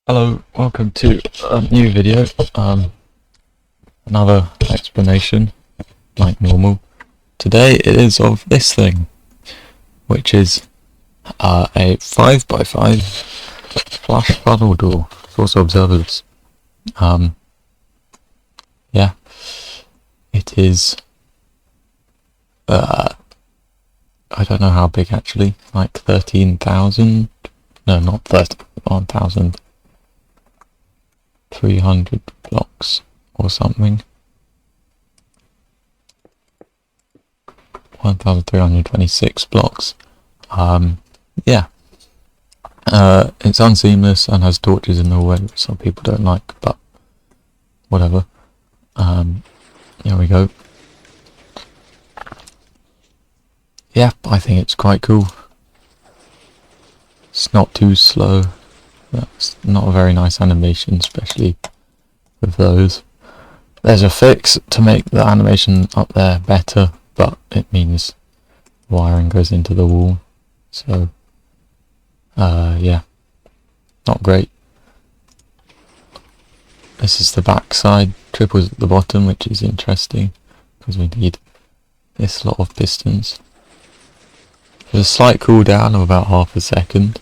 Hello, welcome to a new video. Another explanation, like normal. Today it is of this thing, which is a 5x5 flush funnel door. It's also observerless. Yeah, it is. I don't know how big actually. Like 13,000. No, not 1,300 blocks or something. 1,326 blocks. Yeah. It's unseamless and has torches in the way, which some people don't like, but whatever. Here we go. Yeah, I think it's quite cool. It's not too slow. That's not a very nice animation, especially with those. There's a fix to make the animation up there better, but it means wiring goes into the wall. So, yeah, not great. This is the back side. Triples at the bottom, which is interesting because we need this lot of pistons. There's a slight cooldown of about half a second,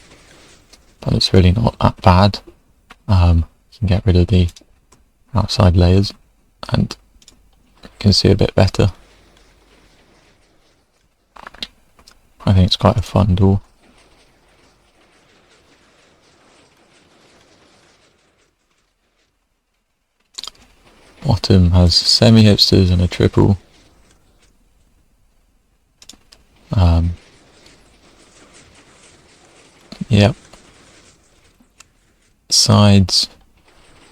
but it's really not that bad. You can get rid of the outside layers and you can see a bit better. I think it's quite a fun door. Bottom has semi-hipsters and a triple. Yep. Sides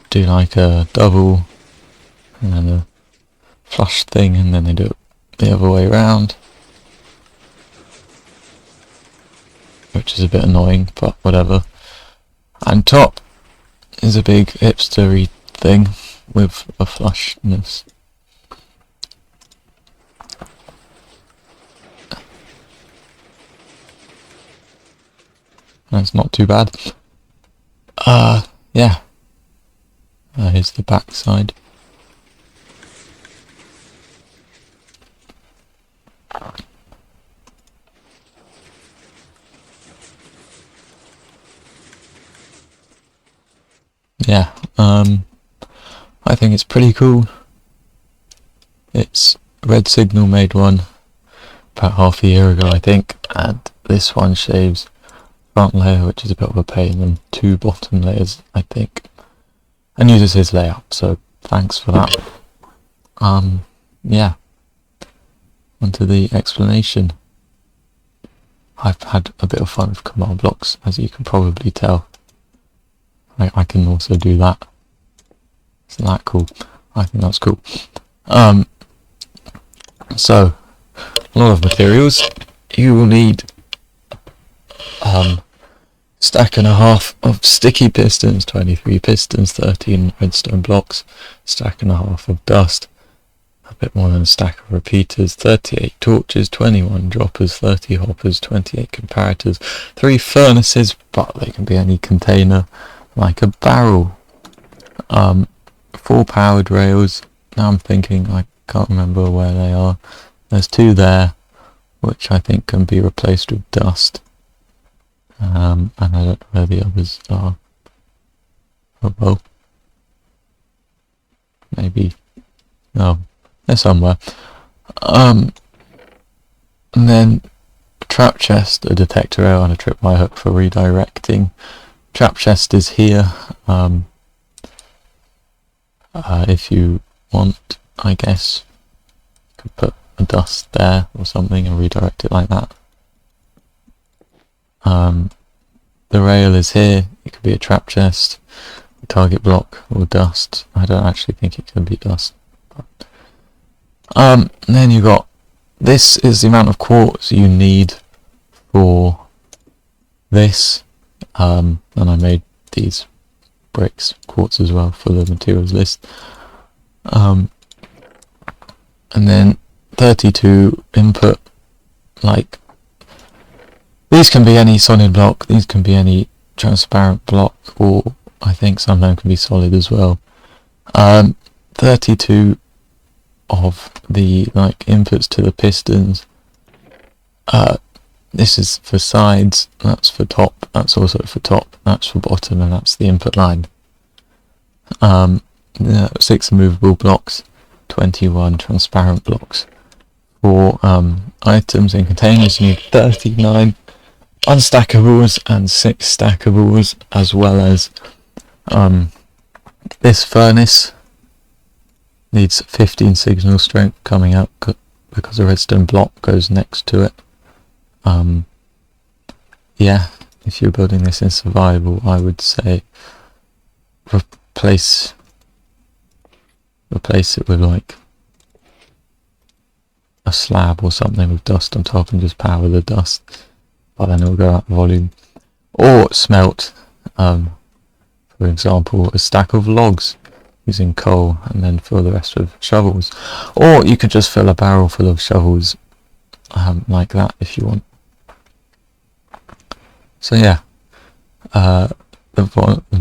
do like a double and then a flush thing, and then they do it the other way around, which is a bit annoying, but whatever. And top is a big hipstery thing with a flushness. That's not too bad. Yeah. Here's the back side. Yeah, I think it's pretty cool. It's Redsignial made one about half a year ago, I think, and this one shaves front layer, which is a bit of a pain, and two bottom layers, I think, and uses his layout, so thanks for that. Yeah, onto the explanation. I've had a bit of fun with command blocks, as you can probably tell. I can also do that. Isn't that cool? I think that's cool. So, a lot of materials. You will need stack and a half of sticky pistons, 23 pistons, 13 redstone blocks, stack and a half of dust, a bit more than a stack of repeaters, 38 torches, 21 droppers, 30 hoppers, 28 comparators, 3 furnaces, but they can be any container, like a barrel, 4 powered rails. Now I'm thinking, I can't remember where they are. There's 2 there, which I think can be replaced with dust. And I don't know where the others are. Oh well. Maybe. No, they're somewhere. And then a trap chest, a detector rail, and a tripwire hook for redirecting. Trap chest is here. If you want, I guess, you could put a dust there or something and redirect it like that. The rail is here. It could be a trap chest, a target block, or dust. I don't actually think it can be dust. But, and then you got, this is the amount of quartz you need for this. And I made these bricks, quartz as well, for the materials list. And then 32 input, like, these can be any solid block, these can be any transparent block, or I think some of them can be solid as well. 32 of the inputs to the pistons. This is for sides, that's for top, that's also for top, that's for bottom, and that's the input line. 6 movable blocks, 21 transparent blocks. For items in containers, you need 39 unstackables and 6 stackables, as well as this furnace needs 15 signal strength coming out because a redstone block goes next to it. Yeah, if you're building this in survival, I would say replace it with a slab or something with dust on top and just power the dust, but then it will go out of volume. Or smelt, for example, a stack of logs using coal and then fill the rest with shovels. Or you could just fill a barrel full of shovels like that if you want. So yeah, the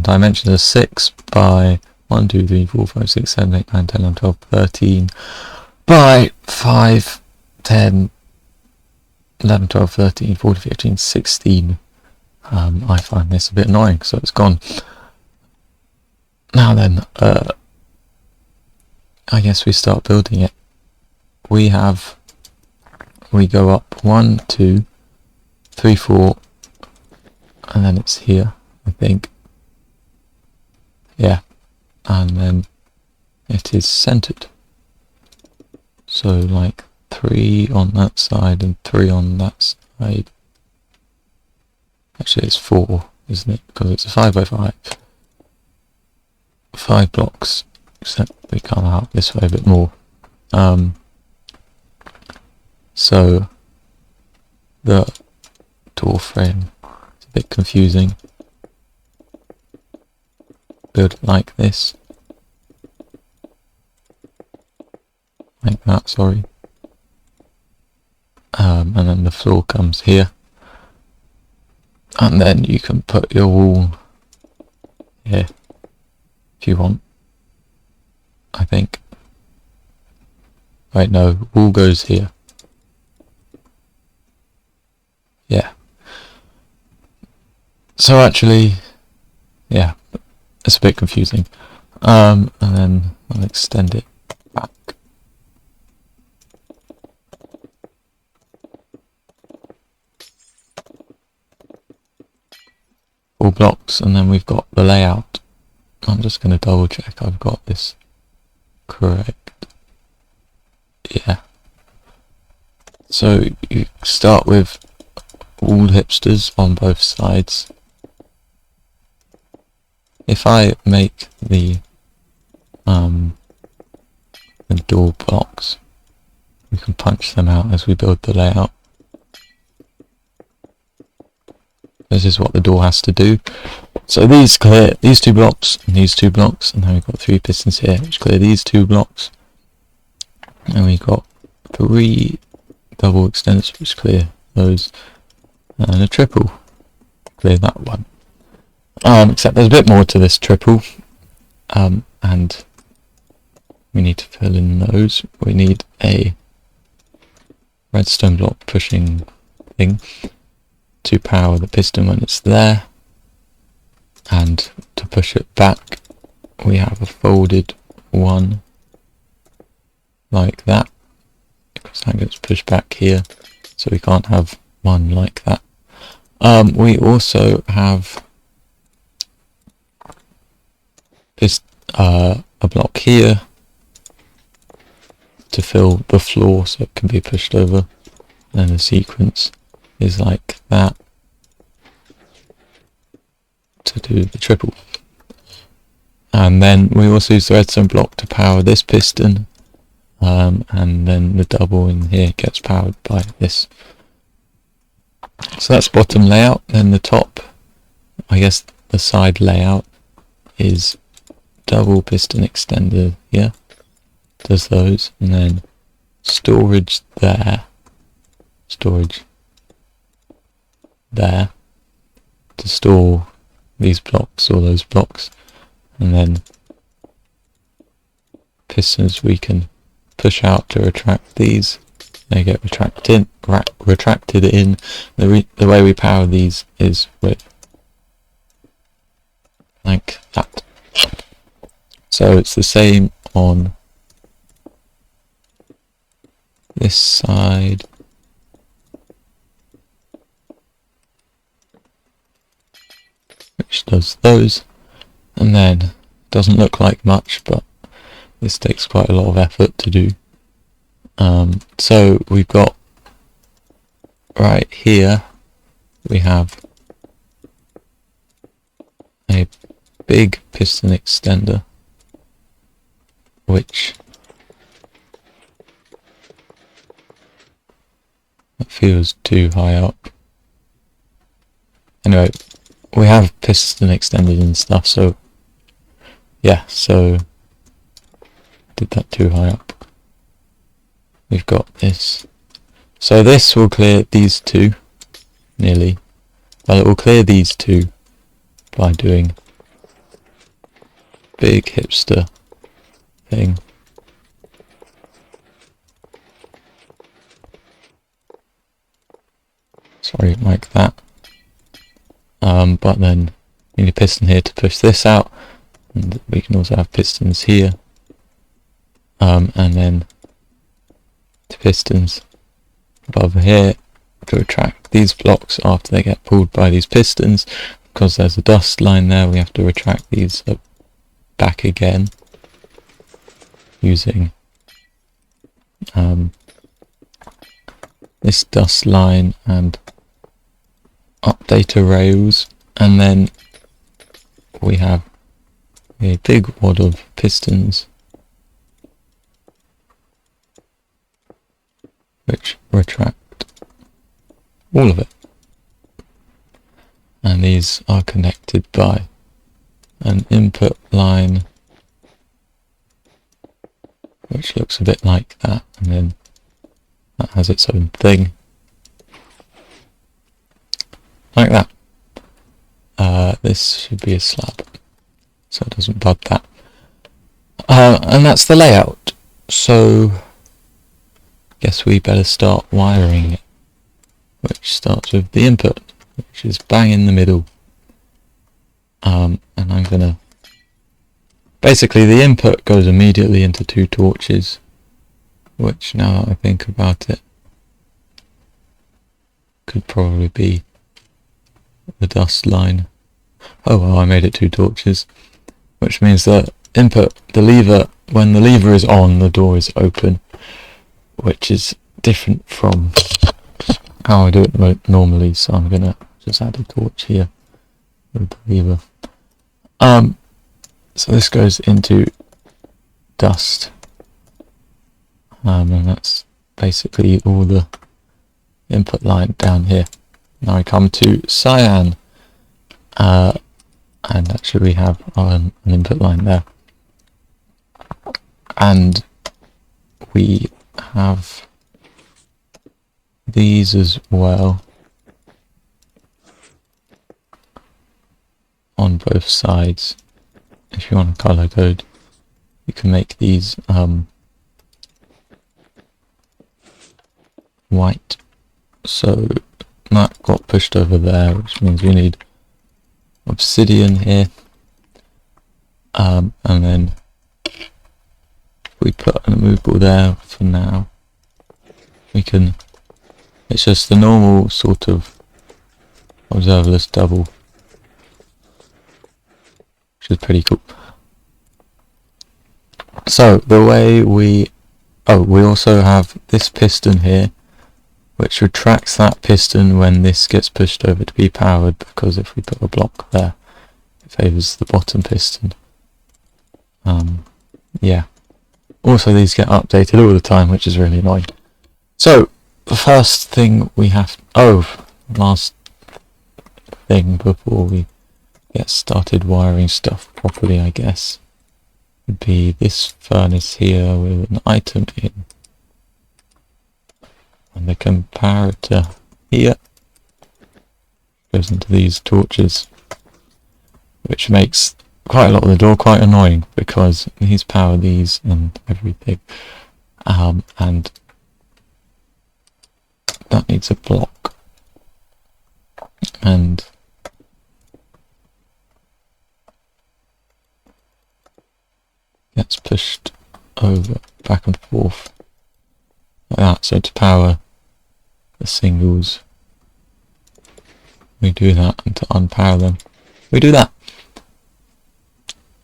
dimensions are 6 by 1, 2, 3, 4, 5, 6, 7, 8, 9, 10, 11, 12, 13 by 5, 10, 11, 12, 13, 14, 15, 16. I find this a bit annoying, so it's gone. Now then, I guess we start building it. We go up 1, 2, 3, 4, and then it's here, I think. Yeah, and then it is centered. So 3 on that side and 3 on that side. Actually it's 4, isn't it? Because it's a 5 by 5. 5 blocks, except we come out this way a bit more. So the door frame is a bit confusing. Build it like this. Like that, sorry. And then the floor comes here. And then you can put your wall here if you want, I think. Wait, no, wall goes here. Yeah. So actually, yeah, it's a bit confusing. And then I'll extend it back. All blocks, and then we've got the layout. I'm just going to double check I've got this correct. Yeah. So you start with all hipsters on both sides. If I make the door blocks, we can punch them out as we build the layout. This is what the door has to do. So these clear these 2 blocks and these 2 blocks, and then we've got 3 pistons here which clear these 2 blocks, and we've got 3 double extenders which clear those, and a triple clear that one. Except there's a bit more to this triple, and we need to fill in those. We need a redstone block pushing thing to power the piston when it's there, and to push it back we have a folded one like that, because that gets pushed back here, so we can't have one like that. We also have this a block here to fill the floor so it can be pushed over, and the sequence is like that to do the triple. And then we also use the redstone block to power this piston, and then the double in here gets powered by this. So that's bottom layout. Then the top, I guess the side layout, is double piston extender here, does those, and then storage there, storage there to store these blocks or those blocks, and then pistons we can push out to retract these. They get retracted in. The way we power these is with like that. So it's the same on this side. Which does those, and then doesn't look like much, but this takes quite a lot of effort to do. So we've got right here, we have a big piston extender, which feels too high up. Anyway, we have piston extended and stuff, so yeah, so did that too high up. We've got this. So this will clear these two, nearly. Well, it will clear these two by doing big hipster thing. Sorry, like that. But then you need a piston here to push this out, and we can also have pistons here, and then the pistons above here to retract these blocks after they get pulled by these pistons. Because there's a dust line there, we have to retract these back again using this dust line and updater rails, and then we have a big wad of pistons which retract all of it, and these are connected by an input line which looks a bit like that, and then that has its own thing like that. This should be a slab, so it doesn't bud that. And that's the layout. So, guess we better start wiring it, which starts with the input, which is bang in the middle. And I'm gonna... Basically, the input goes immediately into two torches, which, now that I think about it, could probably be the dust line. Oh well, I made it two torches, which means that input, the lever, when the lever is on, the door is open, which is different from how I do it normally, so I'm gonna just add a torch here with the lever. So this goes into dust, and that's basically all the input line down here. Now I come to cyan, and actually we have an input line there, and we have these as well on both sides. If you want a color code, you can make these white. So that got pushed over there, which means we need obsidian here, and then we put a movable there for now. We can, it's just the normal sort of observerless double, which is pretty cool. So the way we also have this piston here, which retracts that piston when this gets pushed over to be powered, because if we put a block there, it favours the bottom piston. Yeah. Also, these get updated all the time, which is really annoying. So, the first thing we have... last thing before we get started wiring stuff properly, I guess, would be this furnace here with an item in. And the comparator here goes into these torches. which makes quite a lot of the door quite annoying because it needs power these and everything, and that needs a block, and gets pushed over back and forth like that. So to power the singles we do that, and to unpower them we do that,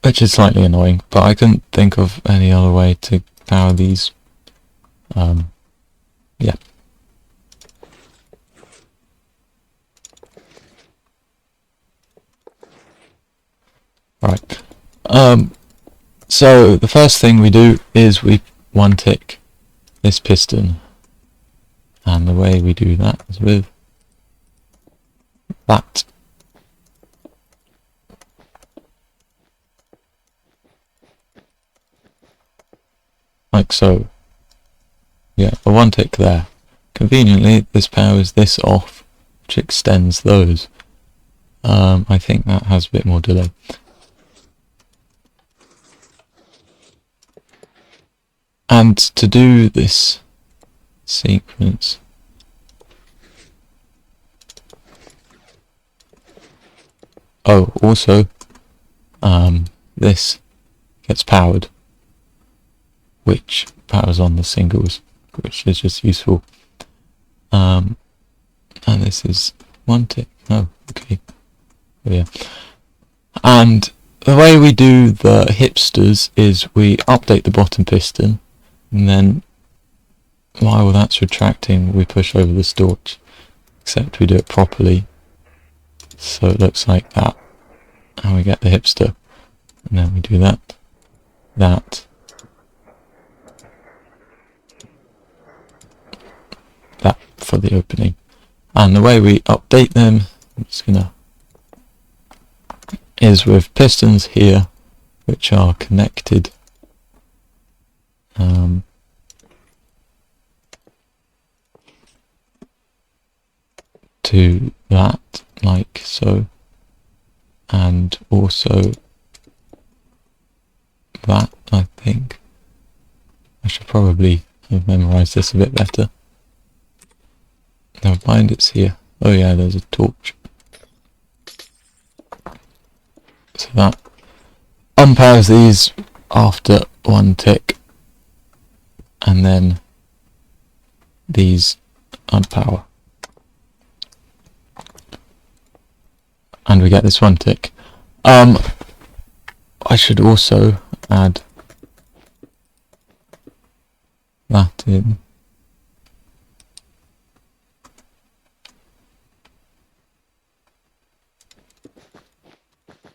which is slightly annoying, but I couldn't think of any other way to power these. Yeah. Right. So the first thing we do is we one tick this piston, and the way we do that is with that. Like so. Yeah, a one tick there. Conveniently, this powers this off, which extends those. I think that has a bit more delay. And to do this sequence, oh, also, this gets powered, which powers on the singles, which is just useful. And this is one tick. Oh, okay. Oh, yeah. And the way we do the hipsters is we update the bottom piston, and then while that's retracting we push over the storch, except we do it properly so it looks like that, and we get the hipster, and then we do that for the opening. And the way we update them, I'm just gonna, is with pistons here which are connected to that, like so, and also that. I think I should probably have memorized this a bit better. Never mind, it's here. Oh yeah, there's a torch. So that unpowers these after one tick, and then these unpower, and we get this one tick. I should also add that in.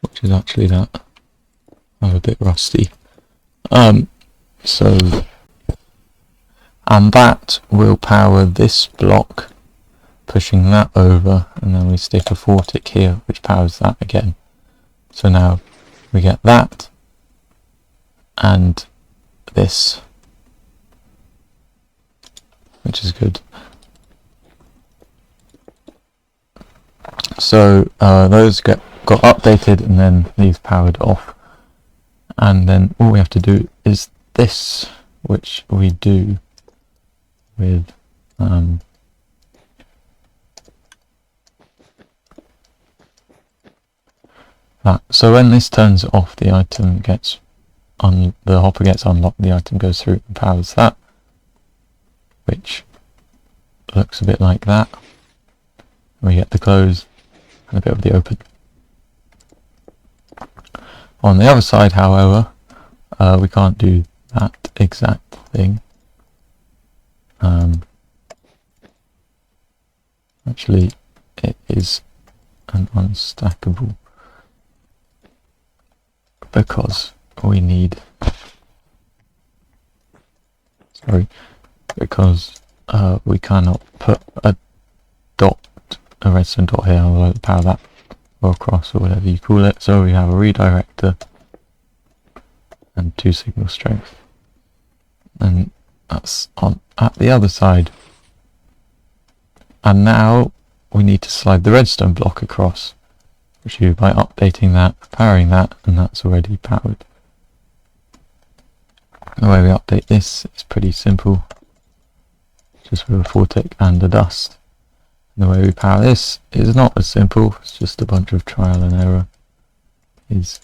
Which is actually that. I'm a bit rusty. So, and that will power this block, pushing that over, and then we stick a 4 tick here, which powers that again. So now we get that, and this, which is good. So those got updated, and then these powered off, and then all we have to do is this, which we do with that. So when this turns off, the item gets the hopper gets unlocked, the item goes through and powers that, which looks a bit like that. We get the close and a bit of the open. On the other side, however, we can't do that exact thing. Actually, it is an unstackable, because we need, because we cannot put a redstone dot here, otherwise power that or across, or whatever you call it. So we have a redirector and 2 signal strength, and that's on at the other side. And now we need to slide the redstone block across, which you do by updating that, powering that, and that's already powered. The way we update this is pretty simple, just with a 4-tick and a dust. And the way we power this is not as simple, it's just a bunch of trial and error. Is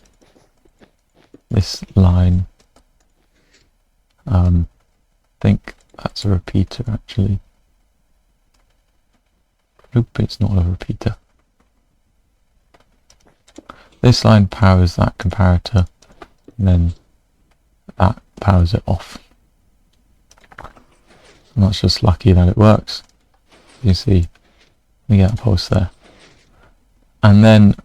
this line, I think that's a repeater actually. Nope, it's not a repeater. This line powers that comparator, and then that powers it off. And that's just lucky that it works. You see, we get a pulse there. And then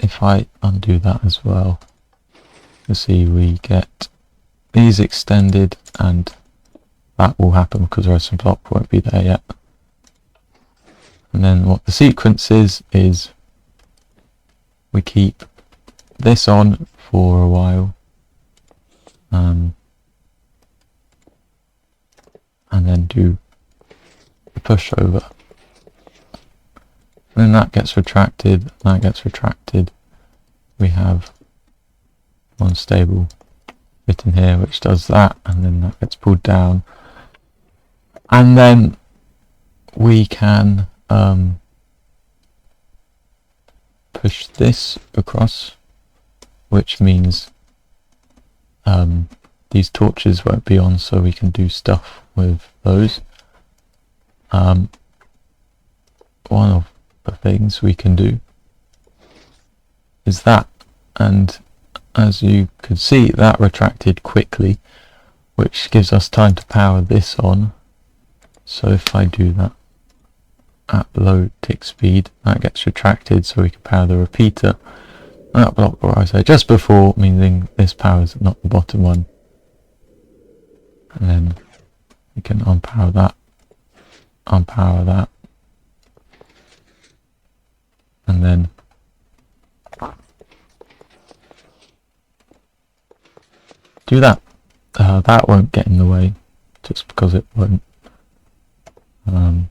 if I undo that as well, you see we get these extended, and that will happen because the redstone block won't be there yet. And then what the sequence is we keep this on for a while, and then do the pushover. And then that gets retracted, that gets retracted. We have one stable bit in here which does that, and then that gets pulled down. And then we can push this across, which means these torches won't be on, so we can do stuff with those. One of the things we can do is that, and as you can see, that retracted quickly, which gives us time to power this on. So if I do that at low tick speed, that gets retracted so we can power the repeater. That block where I say just before, meaning this powers not the bottom one. And then we can unpower that, and then do that. That won't get in the way, just because it won't. And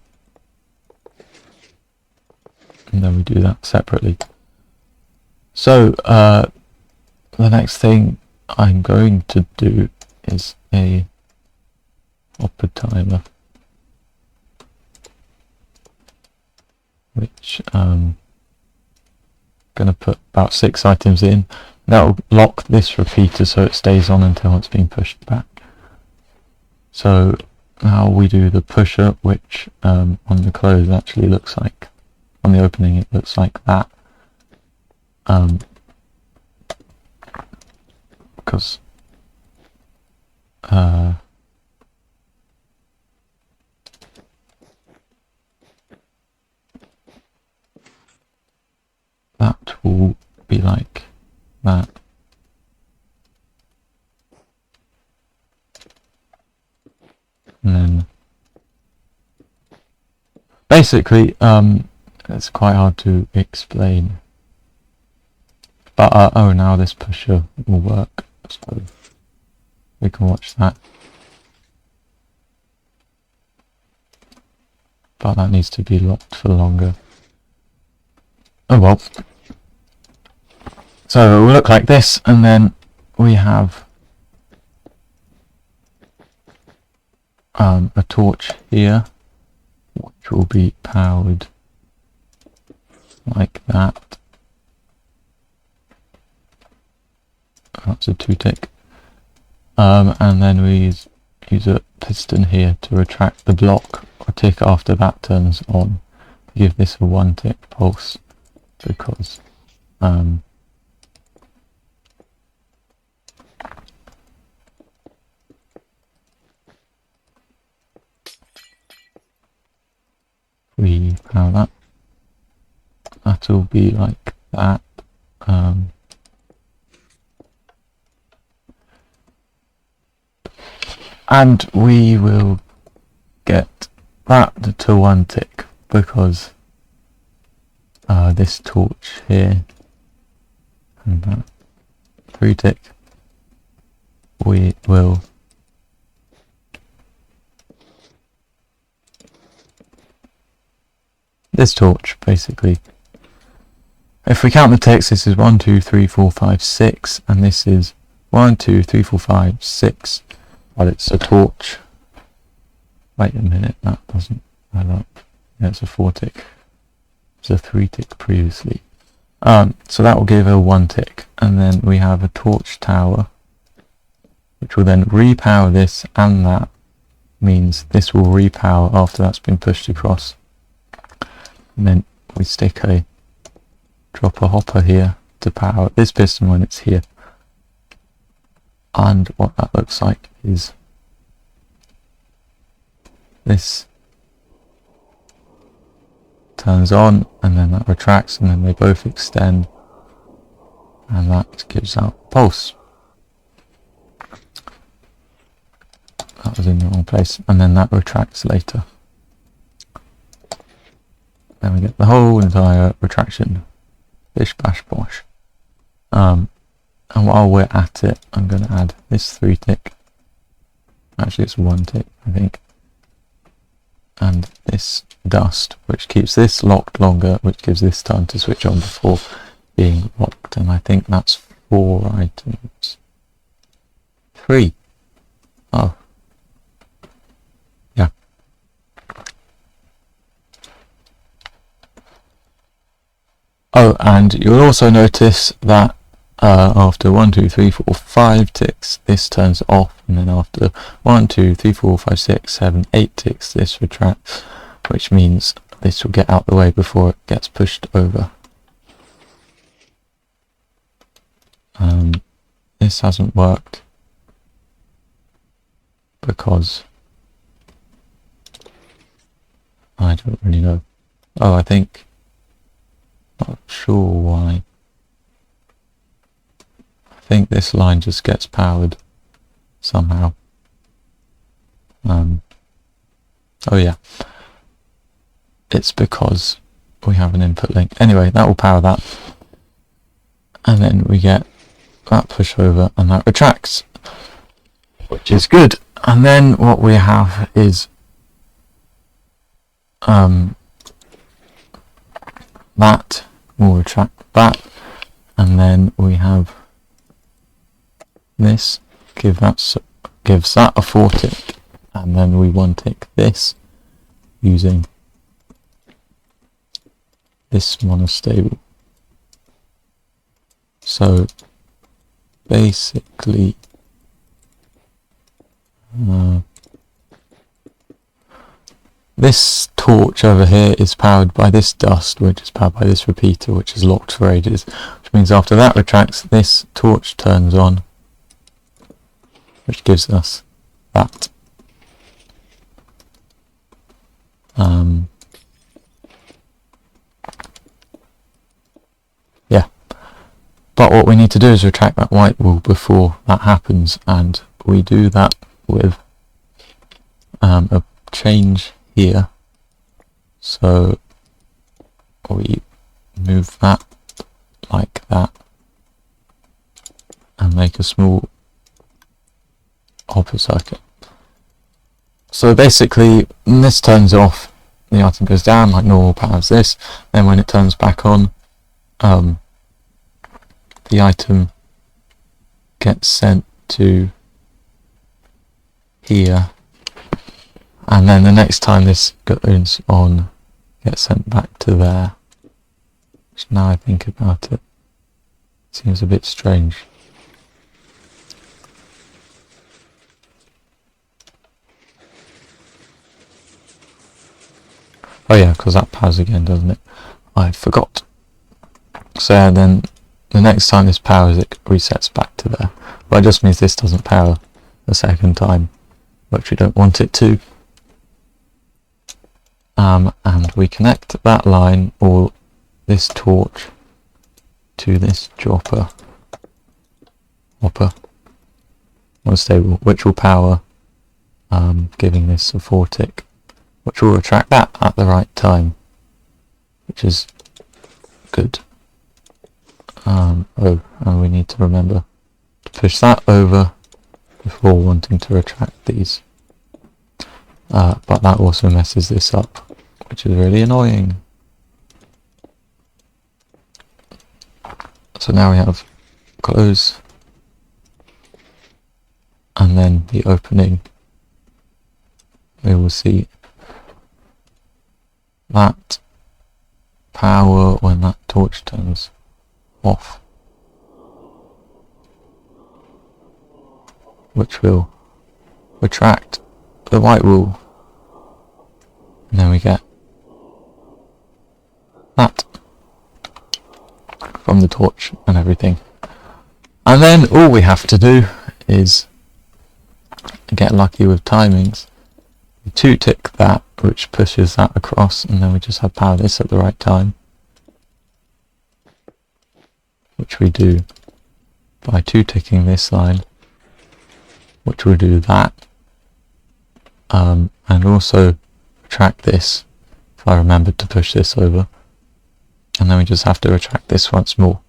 then we do that separately. So the next thing I'm going to do is a hopper timer, which I'm going to put about 6 items in. That will lock this repeater so it stays on until it's being pushed back. So now we do the pusher, which on the close actually looks like, on the opening it looks like that. Because that will be like that. And then basically it's quite hard to explain, but oh, now this pusher will work, so we can watch that, but that needs to be locked for longer. Oh well. So it will look like this, and then we have a torch here, which will be powered like that. That's a 2-tick. And then we use a piston here to retract the block a tick after that turns on, to give this a 1-tick pulse, because we power that, that'll be like that. And we will get that to 1-tick because this torch here and that 3-tick, we will this torch, basically. If we count the ticks, this is 1, 2, 3, 4, 5, 6, and this is 1, 2, 3, 4, 5, 6. But it's a torch. Wait a minute, that doesn't add up. Yeah, it's a 4 tick. It's a 3 tick previously. So that will give a 1 tick, and then we have a torch tower, which will then repower this, and that means this will repower after that's been pushed across. And then we drop a hopper here to power this piston when it's here. And what that looks like is this turns on, and then that retracts, and then they both extend, and that gives out pulse. That was in the wrong place, and then that retracts later. Then we get the whole entire retraction. Bish bash bosh. And while we're at it, I'm going to add this 3 tick. Actually, it's 1 tick, I think. And this dust, which keeps this locked longer, which gives this time to switch on before being locked. And I think that's 4 items. 3. Oh. Yeah. Oh, and you'll also notice that after 1, 2, 3, 4, 5 ticks, this turns off, and then after 1, 2, 3, 4, 5, 6, 7, 8 ticks, this retracts, which means this will get out the way before it gets pushed over. This hasn't worked because I don't really know. Oh, I think, not sure why. I think this line just gets powered somehow. Oh yeah, it's because we have an input link. Anyway, that will power that, and then we get that pushover, and that retracts, which is good. And then what we have is that will retract that, and then we have this gives that a 4 tick, and then we 1 tick this using this monostable. So basically this torch over here is powered by this dust, which is powered by this repeater, which is locked for ages, which means after that retracts, this torch turns on, which gives us that. Yeah, but what we need to do is retract that white wool before that happens, and we do that with a change here. So we move that like that and make a small hopper circuit. So basically, when this turns off, the item goes down like normal powers this. Then when it turns back on, the item gets sent to here, and then the next time this goes on, gets sent back to there. Which, now I think about it, seems a bit strange. Oh yeah, because that powers again, doesn't it? I forgot. So then the next time this powers, it resets back to there. But it just means this doesn't power a second time, which we don't want it to. And we connect that line, or this torch, to this hopper monostable, which will power, giving this a 4 tick, which will retract that at the right time, which is good. Oh, and we need to remember to push that over before wanting to retract these. But that also messes this up, which is really annoying. So now we have close, and then the opening. We will see that power when that torch turns off, which will retract the white wool, and then we get that from the torch and everything. And then all we have to do is get lucky with timings. We 2-tick that, which pushes that across, and then we just have power this at the right time, which we do by 2-ticking this line, which will do that, and also retract this if I remembered to push this over, and then we just have to retract this once more,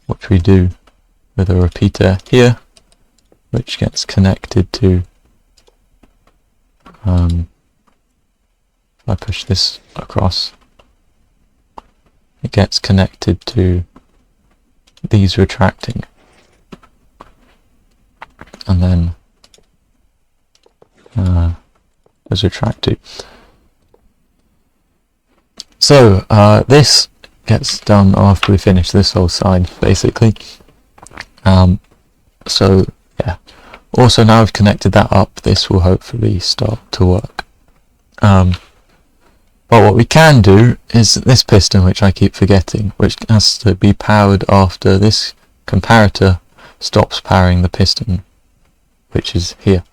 which we do with a repeater here, which gets connected to, if I push this across, it gets connected to these retracting, and then as retract to. So this gets done after we finish this whole side, basically. So yeah. Also, now we've connected that up, this will hopefully start to work. But what we can do is this piston, which I keep forgetting, which has to be powered after this comparator stops powering the piston, which is here.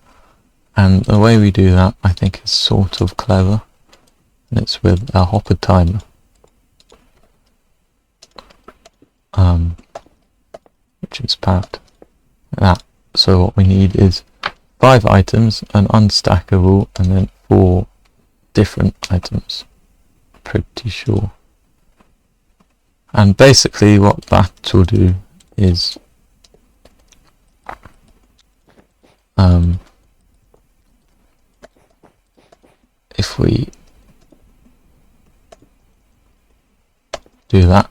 And the way we do that, I think, is sort of clever. And it's with a hopper timer. Which is powered like that. So what we need is 5 items, an unstackable, and then 4 different items. Pretty sure. And basically what that will do is if we do that,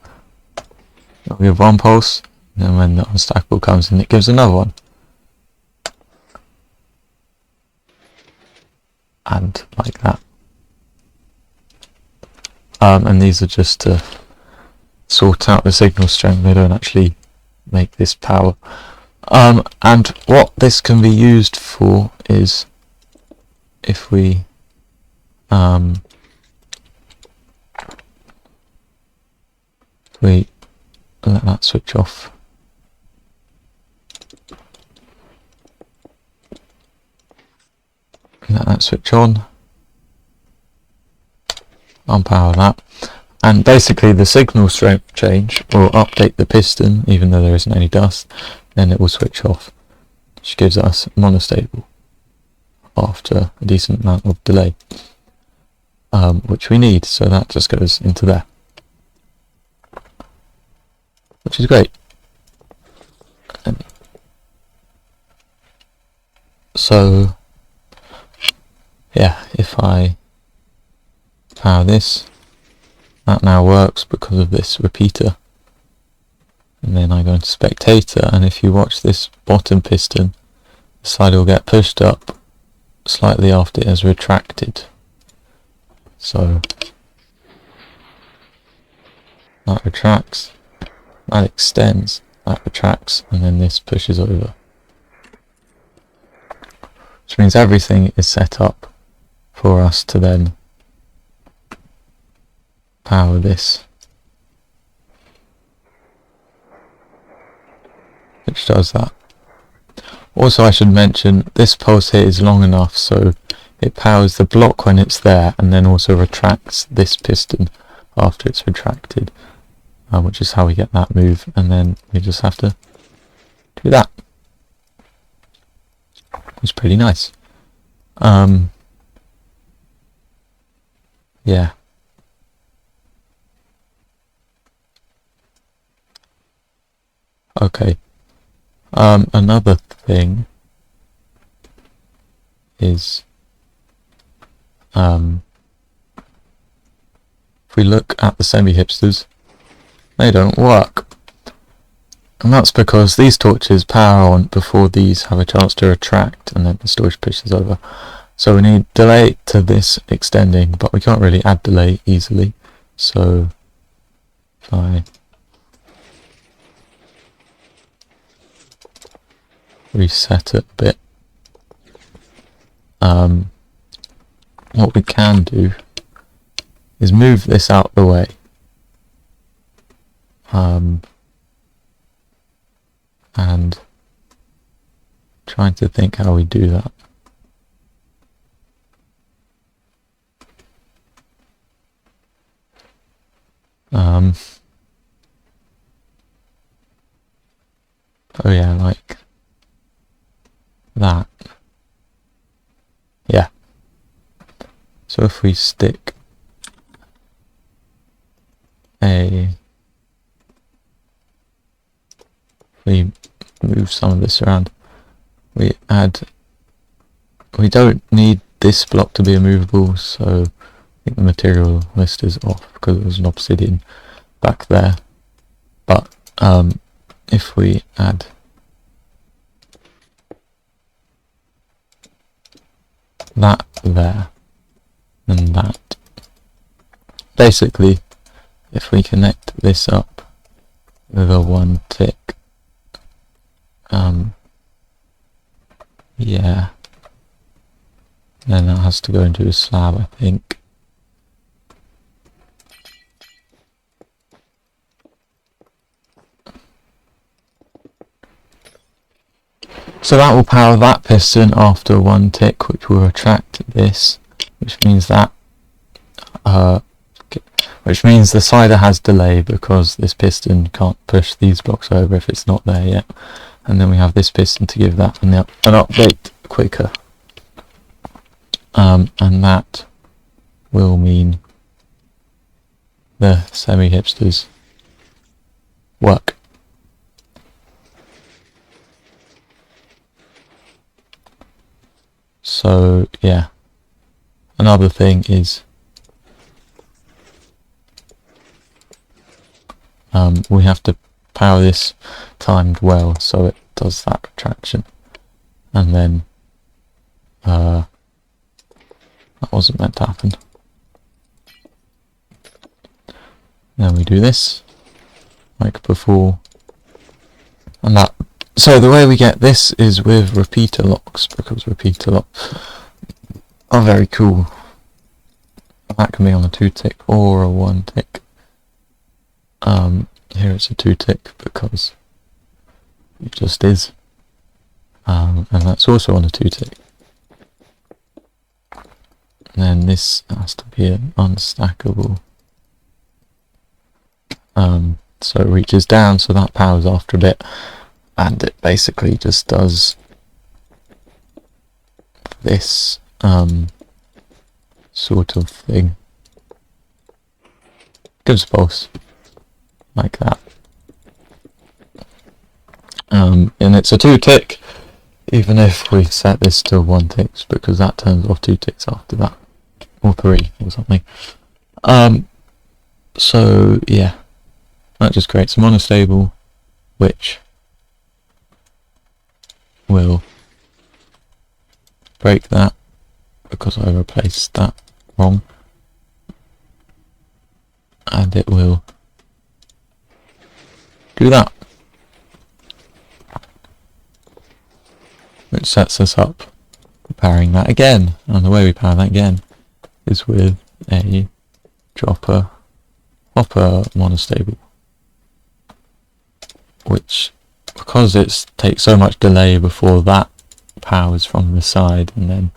it'll give 1 pulse, and then when the unstackable comes in, it gives another one. And like that. And these are just to sort out the signal strength, they don't actually make this power. And what this can be used for is if we let that switch off. Let that switch on. Unpower that. And basically the signal strength change will update the piston, even though there isn't any dust. Then it will switch off, which gives us monostable after a decent amount of delay, which we need. So that just goes into there, which is great. And so yeah, if I power this, that now works because of this repeater. And then I go into spectator, and if you watch this bottom piston, the side will get pushed up slightly after it has retracted. So that retracts, that extends, that retracts, and then this pushes over. Which means everything is set up for us to then power this, which does that. Also, I should mention this pulse here is long enough so it powers the block when it's there, and then also retracts this piston after it's retracted, which is how we get that move. And then we just have to do that. It's pretty nice. Yeah. Okay. Another thing is if we look at the semi-hipsters, they don't work. And that's because these torches power on before these have a chance to retract, and then the storage pushes over. So we need delay to this extending, but we can't really add delay easily. So if I reset it a bit, what we can do is move this out the way. And trying to think how we do that. Oh yeah, like that. Yeah. So if we stick we move some of this around, we don't need this block to be immovable, so I think the material list is off because it was an obsidian back there. But if we add that there and that, basically if we connect this up with a 1 tick, yeah, then that has to go into a slab, I think. So that will power that piston after 1 tick, which will retract this, which means that the cider has delay because this piston can't push these blocks over if it's not there yet. And then we have this piston to give that an update quicker. And that will mean the semi-hipsters work. So yeah, another thing is we have to power this timed well so it does that retraction, and then that wasn't meant to happen. Then we do this like before, and that. So the way we get this is with repeater locks, because repeater locks are very cool. That can be on a 2 tick or a 1 tick. Here it's a 2 tick because it just is. And that's also on a 2 tick. And then this has to be an unstackable. So it reaches down, so that powers after a bit. And it basically just does this sort of thing. Gives a pulse like that. And it's a 2 tick, even if we set this to 1 ticks, because that turns off 2 ticks after that, or 3 or something. So yeah, that just creates a monostable, which will break that because I replaced that wrong, and it will do that, which sets us up for powering that again. And the way we power that again is with a hopper monostable, which, because it takes so much delay before that powers from the side, and then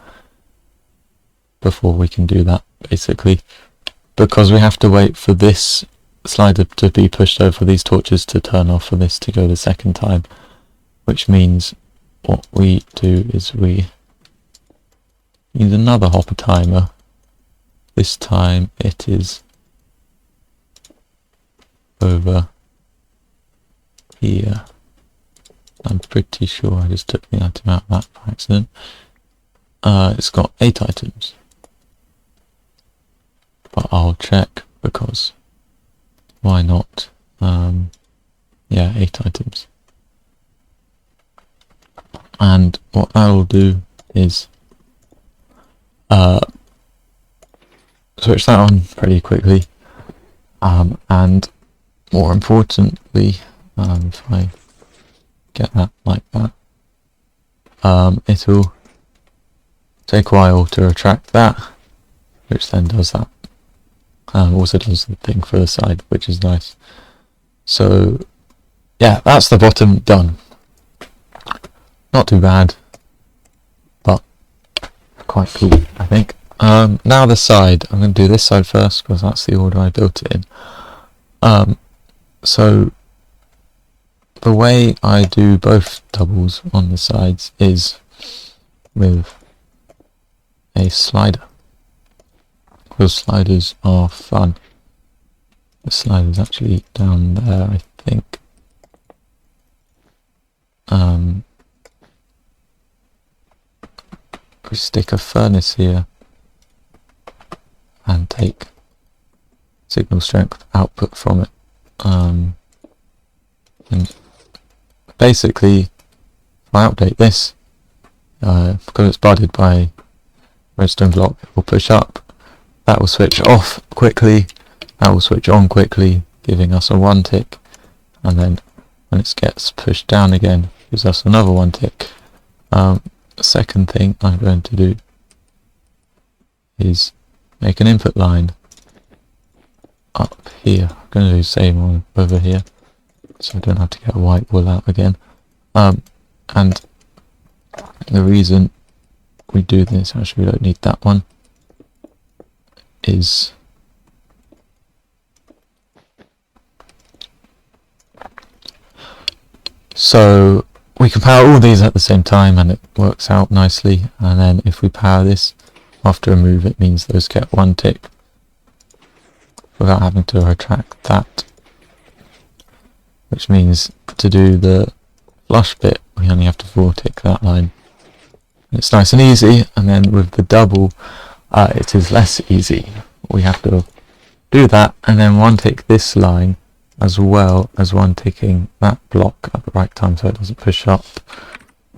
before we can do that, basically, because we have to wait for this slider to be pushed over, these torches to turn off, for this to go the second time, which means what we do is we use another hopper timer. This time it is over here. I'm pretty sure I just took the item out of that by accident. It's got 8 items, but I'll check because why not? Yeah, 8 items. and what that will do is switch that on pretty quickly, and more importantly, if I get that like that, it'll take a while to retract that, which then does that. Also does the thing for the side, which is nice. So yeah, that's the bottom done. Not too bad, but quite cool, I think. Now the side. I'm going to do this side first because that's the order I built it in. So the way I do both doubles on the sides is with a slider, because sliders are fun. The slider's actually down there, I think. We stick a furnace here and take signal strength output from it, and basically if I update this, because it's budded by redstone block, it will push up, that will switch off quickly, that will switch on quickly, giving us a 1 tick, and then when it gets pushed down again, gives us another 1 tick. The second thing I'm going to do is make an input line up here. I'm going to do the same one over here, so I don't have to get a white wool out again. And the reason we do this, actually we don't need that one, is so we can power all these at the same time and it works out nicely, and then if we power this after a move, it means those get 1 tick without having to retract that, which means to do the flush bit we only have to 4 tick that line. It's nice and easy. And then with the double, it is less easy. We have to do that and then 1 tick this line, as well as 1 ticking that block at the right time so it doesn't push up,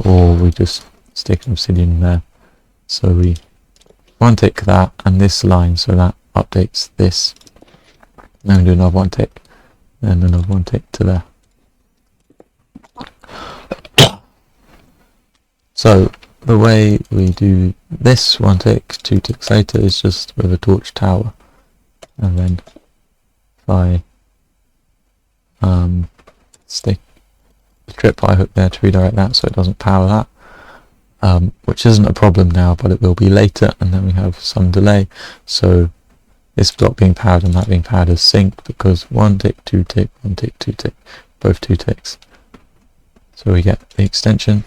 or we just stick an obsidian there. So we 1 tick that and this line, so that updates this. Then we do another 1 tick, then another 1 tick to there. So the way we do this 1 tick, 2 ticks later, is just with a torch tower, and then if I stick the tripwire hook there to redirect that so it doesn't power that, which isn't a problem now, but it will be later, and then we have some delay. So this block being powered and that being powered is synced, because 1 tick, 2 tick, 1 tick, 2 tick, both 2 ticks. So we get the extension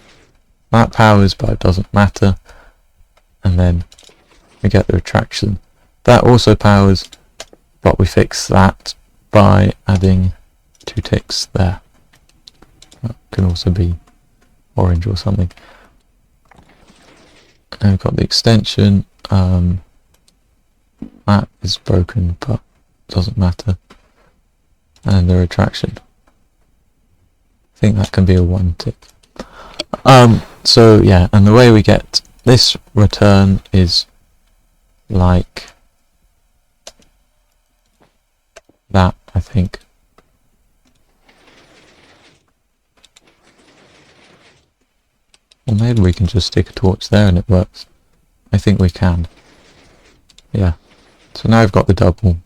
that powers, but it doesn't matter, and then we get the retraction that also powers, but we fix that by adding 2 ticks there. That can also be orange or something. And we've got the extension, that is broken but doesn't matter, and the retraction, I think that can be a 1 tick. So yeah, and the way we get this return is like that, I think. Or maybe we can just stick a torch there and it works. I think we can. Yeah. So now I've got the double.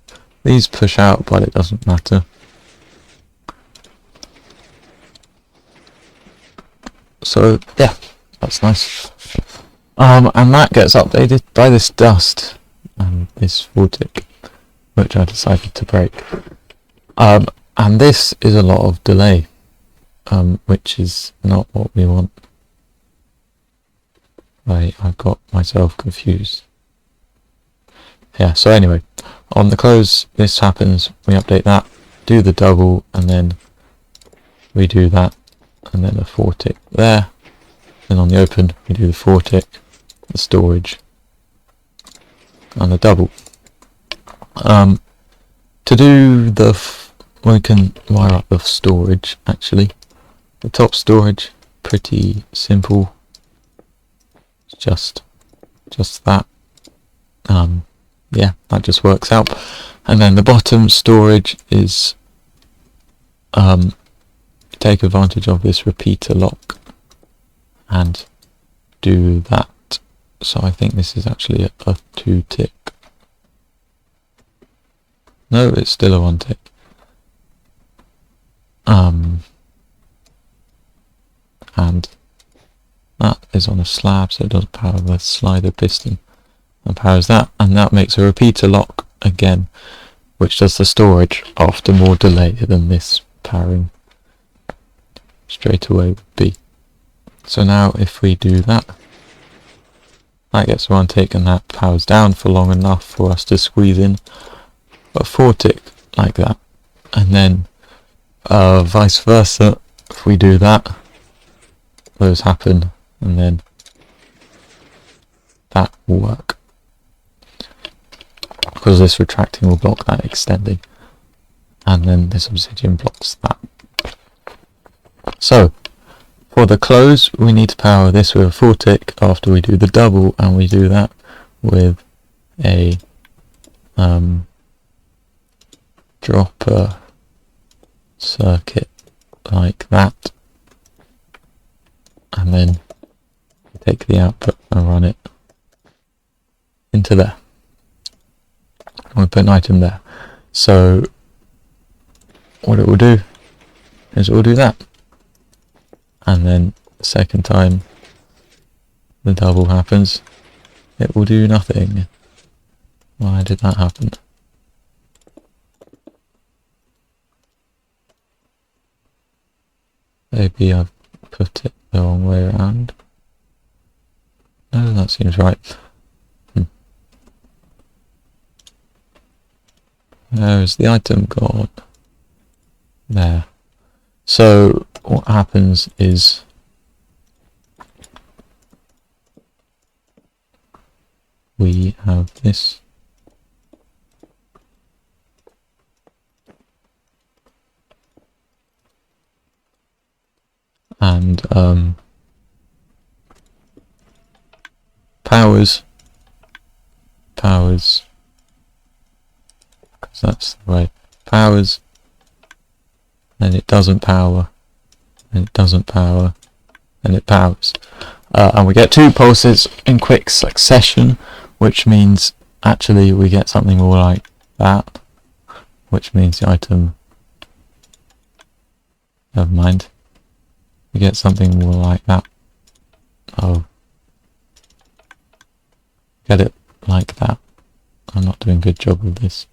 These push out, but it doesn't matter. So yeah, that's nice. And that gets updated by this dust and this 4 tick, which I decided to break. And this is a lot of delay, which is not what we want. I've got myself confused. Yeah, so anyway, on the close this happens, we update that, do the double, and then we do that, and then a 4 tick there. Then on the open we do the 4 tick, the storage, and the double. To do the we can wire up the storage. Actually, the top storage, pretty simple. just that. Yeah, that just works out. And then the bottom storage is take advantage of this repeater lock and do that. So I think this is actually a 2 tick. No, it's still a 1 tick. And that is on a slab, so it doesn't power the slider piston. And powers that, and that makes a repeater lock again, which does the storage after more delay than this powering straight away would be. So now if we do that, that gets 1 tick and that powers down for long enough for us to squeeze in a 4 tick like that. And then vice versa, if we do that, those happen, and then that will work. Because this retracting will block that extending, and then this obsidian blocks that. So, for the close, we need to power this with a 4 tick after we do the double, and we do that with a dropper circuit like that. And then take the output and run it into there. We'll put an item there. So what it will do is it will do that. And then the second time the double happens, it will do nothing. Why did that happen? Maybe I've put it the wrong way around. No, that seems right. There's the item gone. There. So what happens is we have this. And powers, because that's the way, powers, then it doesn't power, and it doesn't power, and it powers. And we get 2 pulses in quick succession, which means actually we get something more like that, which means the item, never mind, we get something more like that. Oh, get it like that. I'm not doing a good job of this.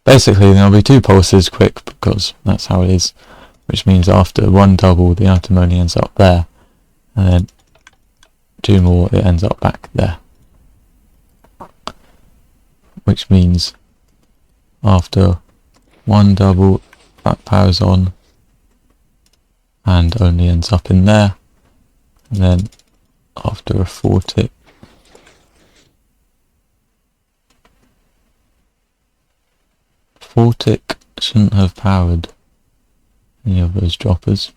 Basically there'll be 2 pulses quick because that's how it is, which means after 1 double the item only ends up there, and then 2 more it ends up back there, which means after 1 double that powers on and only ends up in there, and then after a 4 tick shouldn't have powered any of those droppers.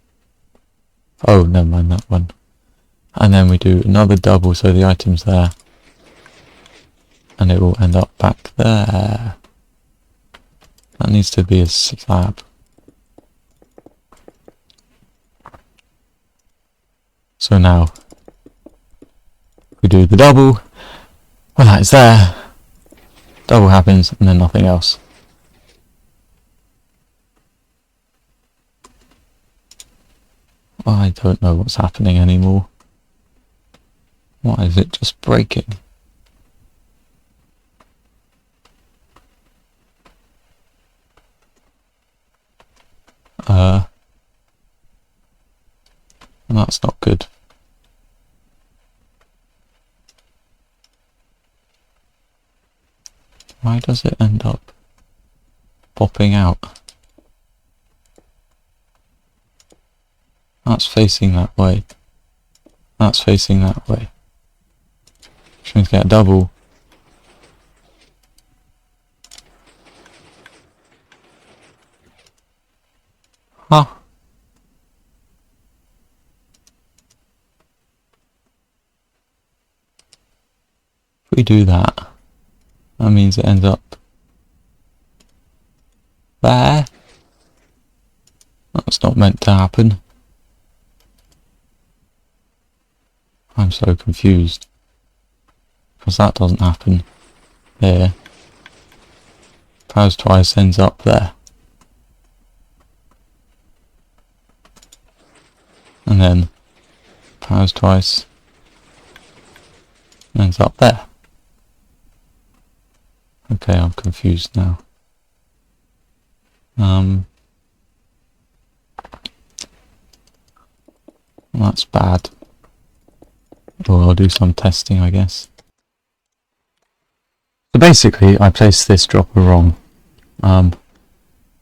Oh, never mind that one. And then we do another double so the item's there, and it will end up back there. That needs to be a slab. So now we do the double. Well, that is there. Double happens and then nothing else. I don't know what's happening anymore. Why is it just breaking? That's not good. Why does it end up popping out? That's facing that way. That's facing that way. Which means get a double. If we do that, that means it ends up there. That's not meant to happen. I'm so confused. Because that doesn't happen here. Powers twice ends up there. And then powers twice ends up there. Okay, I'm confused now. That's bad. Well, I'll do some testing, I guess. So basically, I placed this dropper wrong.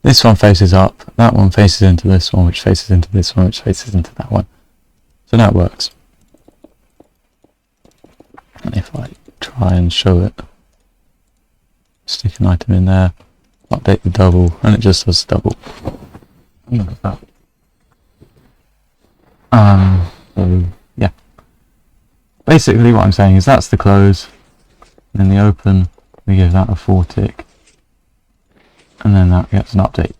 This one faces up, that one faces into this one, which faces into this one, which faces into that one. So now it works. And if I try and show it, stick an item in there, update the double, and it just does double. Look at that. So yeah. Basically what I'm saying is that's the close, and in the open we give that a 4 tick, and then that gets an update.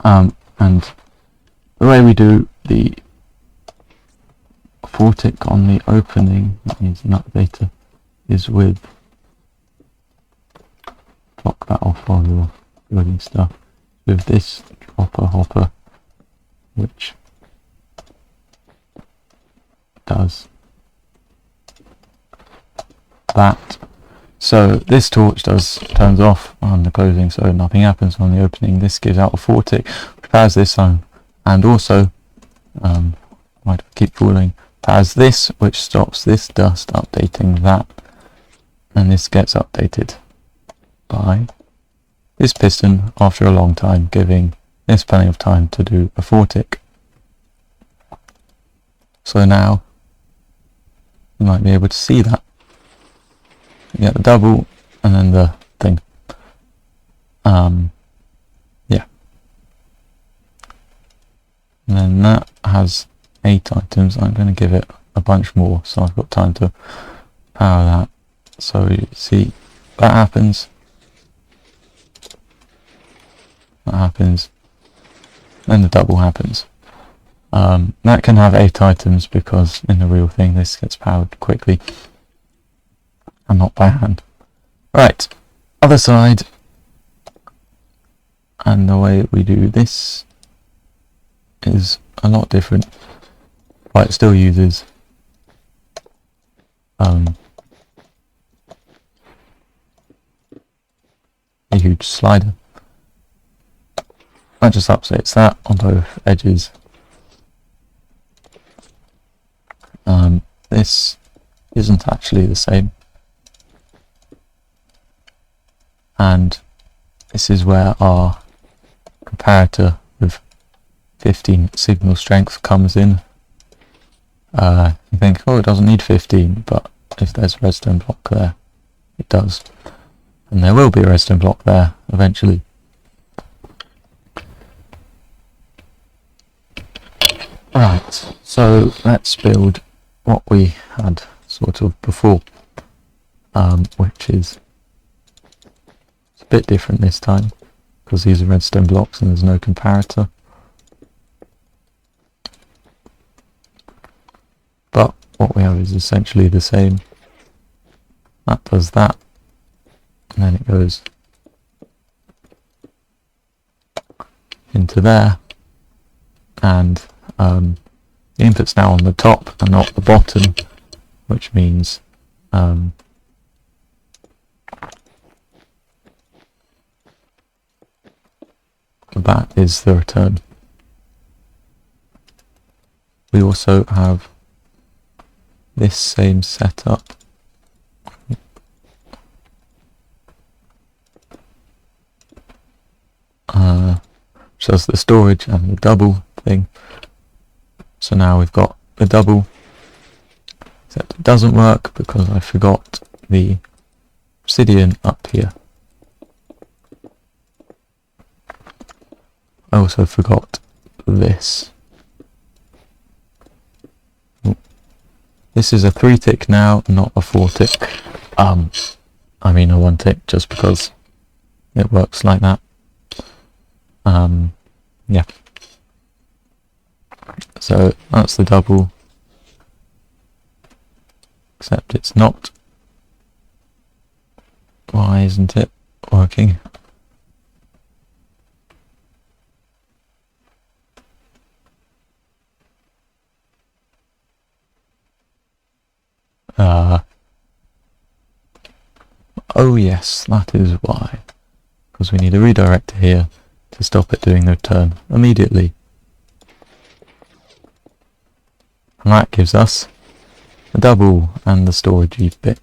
And the way we do the 4 tick on the opening, that means an updater, is with, block that off while you're building stuff, with this dropper hopper, which does that. So this torch turns off on the closing, so nothing happens on the opening. This gives out a 4 tick, which powers this on, and also why do I keep falling, powers this, which stops this dust updating that, and this gets updated by this piston after a long time, giving this plenty of time to do a 4 tick. So now you might be able to see that. You get the double and then the thing. Yeah. And then that has 8 items. I'm going to give it a bunch more so I've got time to power that. So you see that happens. That happens. Then the double happens. That can have 8 items because in the real thing this gets powered quickly and not by hand. Right, other side, and the way we do this is a lot different, but it still uses a huge slider. That just upsets that on both edges. This isn't actually the same, and this is where our comparator with 15 signal strength comes in. You think, oh, it doesn't need 15, but if there's a redstone block there, it does, and there will be a redstone block there eventually. Right, so let's build what we had sort of before, which is a bit different this time because these are redstone blocks and there's no comparator. But what we have is essentially the same. That does that, and then it goes into there, and the input's now on the top and not the bottom, which means that is the return. We also have this same setup. Just the storage and the double thing. So now we've got the double, except it doesn't work because I forgot the obsidian up here. I also forgot this. This is a 3 tick now, not a 4 tick. I mean a 1 tick, just because it works like that. Yeah. So that's the double, except it's not. Why isn't it working? Oh yes, that is why. Because we need a redirector here to stop it doing the return immediately. And that gives us the double and the storage bit.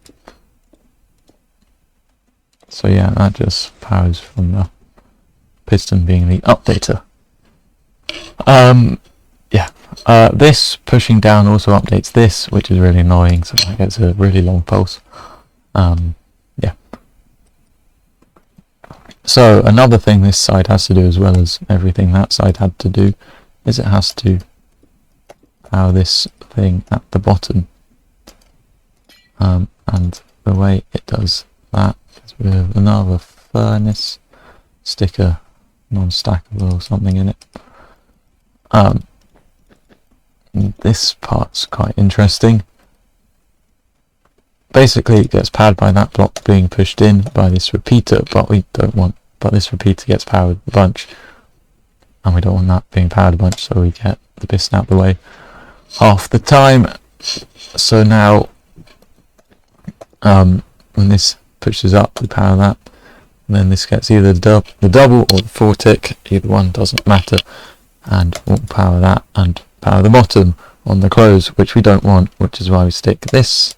So yeah, that just powers from the piston being the updater. Yeah. This pushing down also updates this, which is really annoying, so that gets a really long pulse. Yeah. So another thing this side has to do, as well as everything that side had to do, is it has to power this thing at the bottom. And the way it does that is with another furnace sticker, non-stackable or something in it. This part's quite interesting. Basically it gets powered by that block being pushed in by this repeater, but we don't want, but this repeater gets powered a bunch, and we don't want that being powered a bunch, so we get the piston out the way half the time. So now when this pushes up, we power that, and then this gets either the double or the 4 tick, either one doesn't matter, and we'll power that and power the bottom on the close, which we don't want, which is why we stick this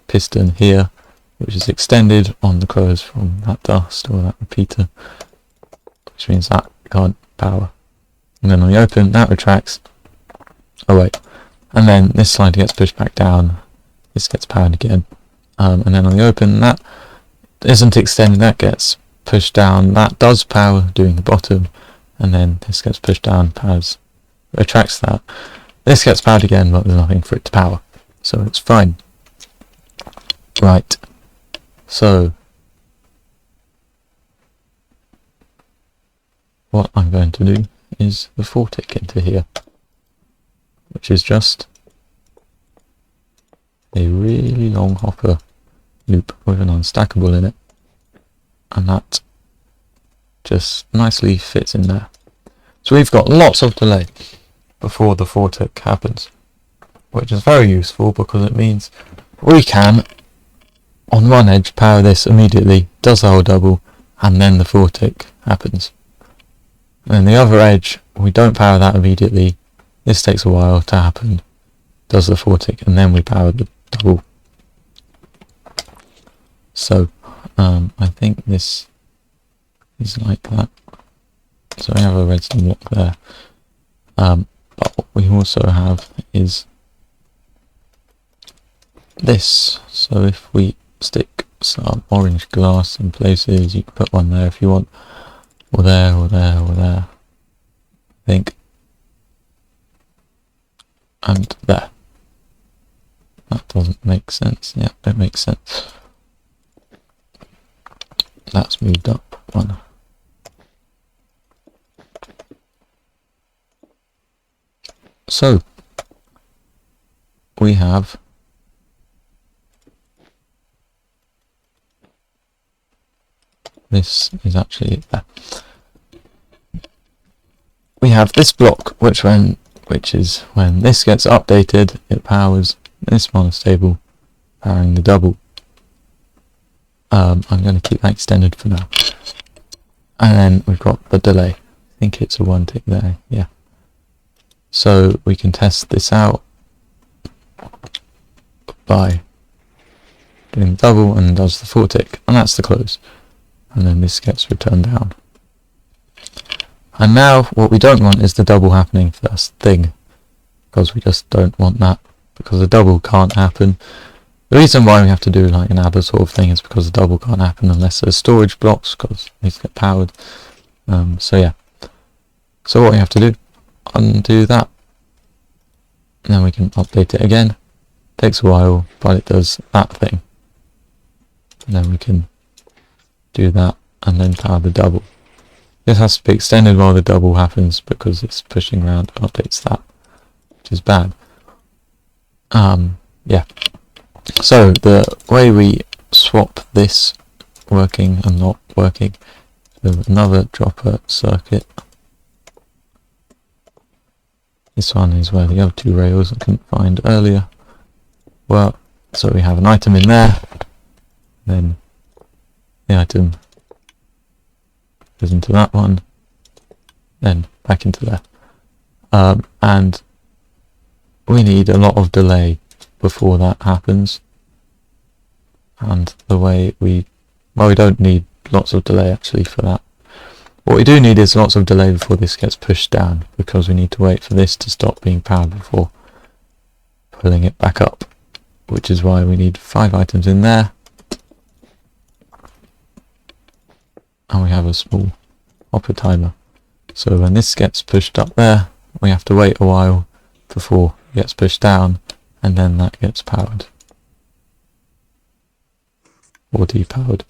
piston here, which is extended on the close from that dust or that repeater, which means that can't power. And then when we open, that retracts. Oh wait, and then this slider gets pushed back down, this gets powered again, and then on the open, that isn't extended, that gets pushed down, that does power doing the bottom, and then this gets pushed down, powers, retracts that, this gets powered again, but there's nothing for it to power, so it's fine. Right, so what I'm going to do is the 4 tick into here, which is just a really long hopper loop with an unstackable in it, and that just nicely fits in there. So we've got lots of delay before the 4 tick happens, which is very useful because it means we can on one edge power this immediately, does the whole double, and then the 4 tick happens. And then the other edge, we don't power that immediately, this takes a while to happen, does the 4 tick, and then we power the double. So I think this is like that. So we have a redstone block there, but what we also have is this. So if we stick some orange glass in places, you can put one there if you want, or there, or there, or there, I think, and there. That doesn't make sense. Yeah, it makes sense. That's moved up one. So we have this is actually there. We have this block, which is when this gets updated, it powers this monostable, powering the double. I'm going to keep that extended for now. And then we've got the delay. I think it's a 1 tick there, yeah. So we can test this out by doing the double and does the 4 tick, and that's the close. And then this gets returned down. And now what we don't want is the double happening first thing, because we just don't want that, because the double can't happen. The reason why we have to do like an ABBA sort of thing is because the double can't happen unless there's storage blocks, because it needs to get powered. So yeah. So what we have to do, undo that, and then we can update it again, Takes a while, but it does that thing. And then we can do that and then power the double. This has to be extended while the double happens because it's pushing around, updates that, which is bad. Yeah. So the way we swap this working and not working with another dropper circuit. This one is where the other two rails I couldn't find earlier were. So we have an item in there, then the item goes into that one, then back into there. And we need a lot of delay before that happens. And the way we don't need lots of delay actually for that. What we do need is lots of delay before this gets pushed down, because we need to wait for this to stop being powered before pulling it back up, which is why we need 5 items in there. And we have a small hopper timer. So when this gets pushed up there, we have to wait a while before it gets pushed down, and then that gets powered. Or depowered.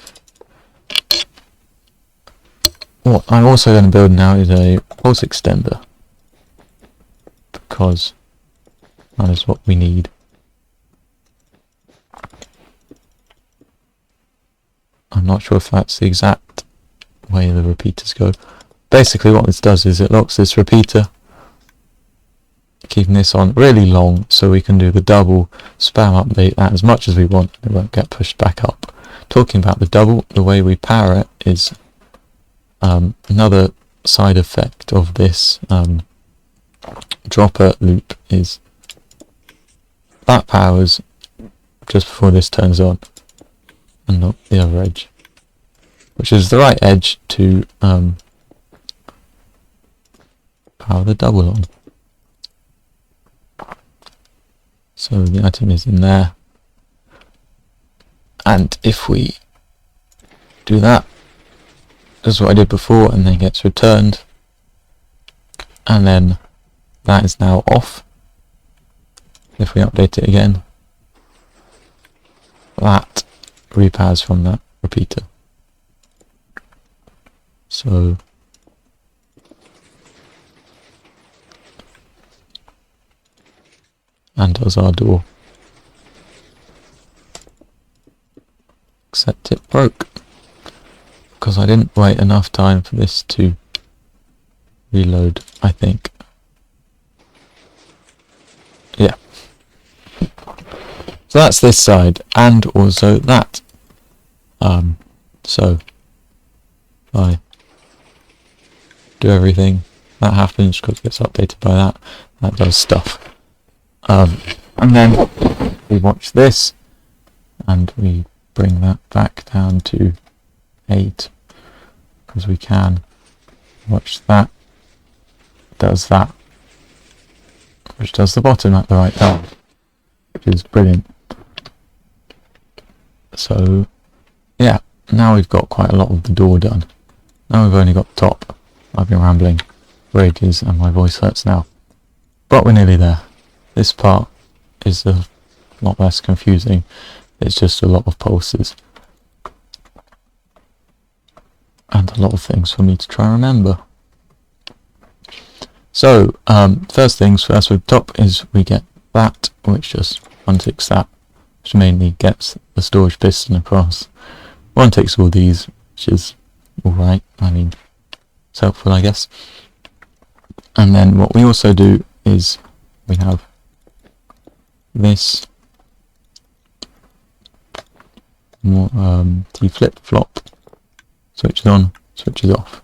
What I'm also going to build now is a pulse extender, because that is what we need. I'm not sure if that's the exact way the repeaters go. Basically what this does is it locks this repeater, keeping this on really long so we can do the double spam update that as much as we want. It won't get pushed back up. Talking about the double, the way we power it is another side effect of this dropper loop is that powers just before this turns on and not the other edge, which is the right edge to power the double on. So the item is in there, and if we do that, that's what I did before, and then it gets returned, and then that is now off. If we update it again, that repowers from that repeater. So and does our door, except it broke because I didn't wait enough time for this to reload, I think. Yeah. So that's this side, and also that. So if I do everything, that happens because it gets updated by that. That does stuff. And then we watch this, and we bring that back down to 8, because we can watch that, does that, which does the bottom at the right time, which is brilliant. So yeah, now we've got quite a lot of the door done. Now we've only got the top. I've been rambling for ages and my voice hurts now, but we're nearly there. This part is a lot less confusing. It's just a lot of pulses and a lot of things for me to try and remember. So first things first with top is we get that, which just unticks that, which mainly gets the storage piston across. One ticks all these, which is alright. I mean, it's helpful, I guess. And then what we also do is we have this more T flip-flop, switches on, switches off.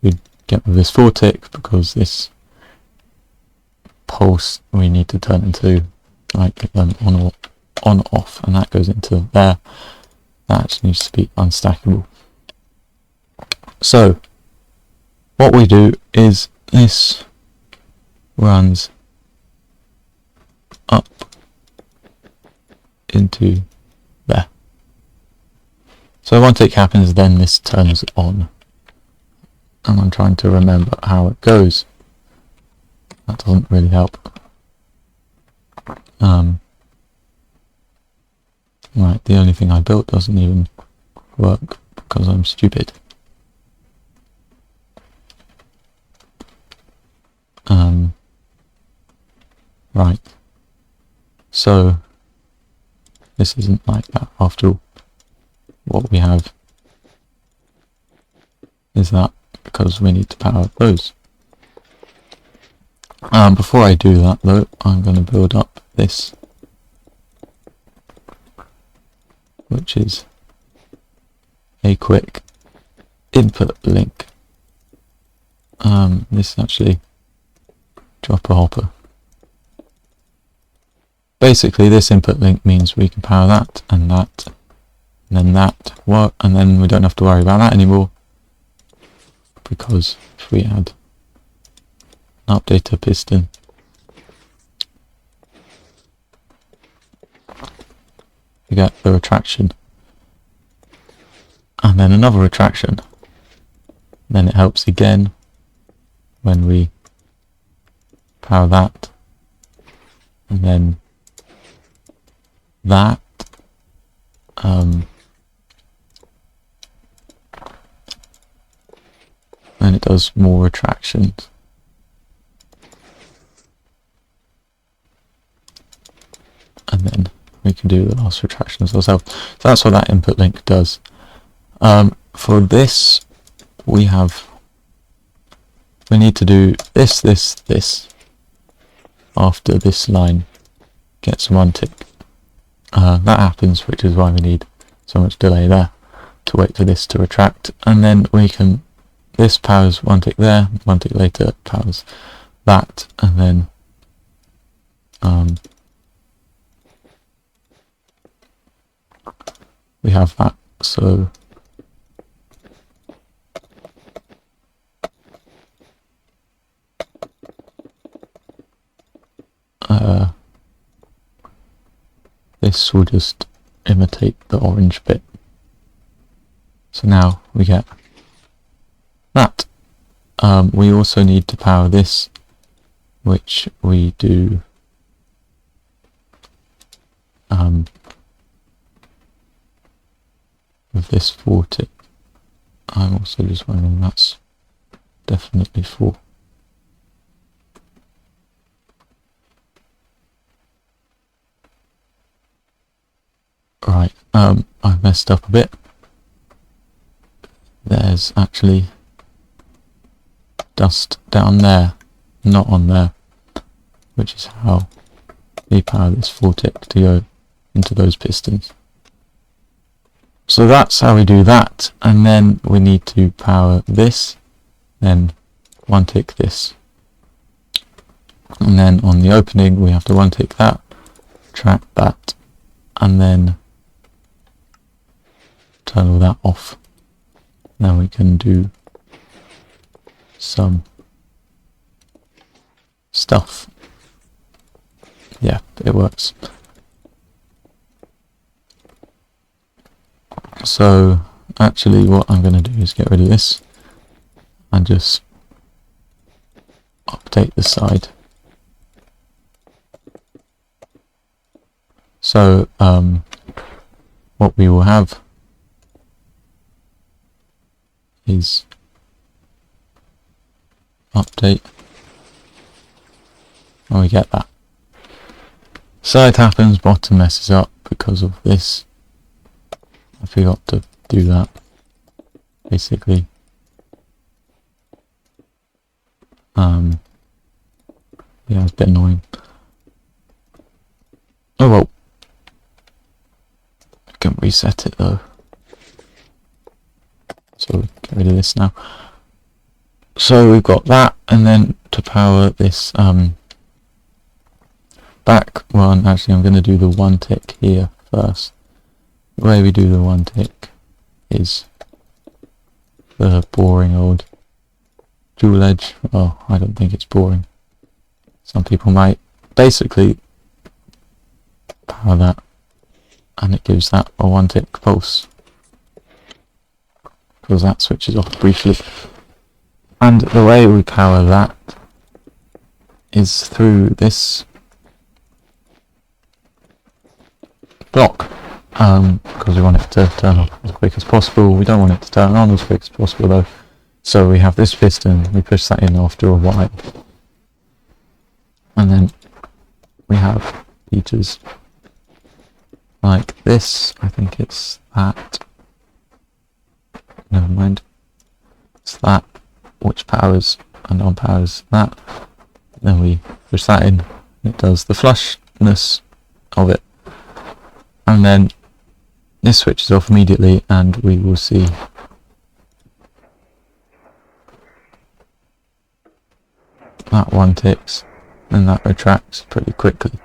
We get with this 4 tick because this pulse we need to turn into like on off, and that goes into there. That actually needs to be unstackable. So what we do is this runs up into there. So one tick happens, then this turns on, and I'm trying to remember how it goes. That doesn't really help. Right, the only thing I built doesn't even work because I'm stupid. Right. So this isn't like that after all. What we have is that because we need to power those. Before I do that though, I'm going to build up this, which is a quick input link. This is actually dropper hopper. Basically this input link means we can power that and that and then that work, and then we don't have to worry about that anymore, because if we add an updater piston, we get the retraction and then another retraction. Then it helps again when we power that and then that. Then it does more retractions. And then we can do the last retractions ourselves. So that's what that input link does. For this, we need to do this after this line gets one tick. That happens, which is why we need so much delay there to wait for this to retract, and then we can, this powers one tick there, one tick later powers that, and then we have that. So this will just imitate the orange bit. So now we get that. We also need to power this, which we do with this 4 tick. I'm also just wondering that's definitely 4. Right, I messed up a bit. There's actually dust down there, not on there, which is how we power this 4 tick to go into those pistons. So that's how we do that, and then we need to power this, then 1 tick this, and then on the opening we have to 1 tick that, track that, and then turn all that off. Now we can do some stuff. Yeah, it works. So actually what I'm going to do is get rid of this and just update the side. So what we will have is update, and we get that. Side happens, bottom messes up because of this. I forgot to do that, basically. Yeah, it's a bit annoying. Oh well. I can reset it though. So get rid of this now. So we've got that, and then to power this back one, actually I'm going to do the 1 tick here first. The way we do the 1 tick is the boring old dual edge. Oh, I don't think it's boring. Some people might. Basically power that, and it gives that a 1 tick pulse, because that switches off briefly. And the way we power that is through this block. because we want it to turn off as quick as possible. We don't want it to turn on as quick as possible though. So we have this piston, we push that in after a while. And then we have features like this. I think it's that. Never mind. It's that, which powers and unpowers that. Then we push that in. It does the flushness of it. And then this switches off immediately and we will see that one ticks and that retracts pretty quickly.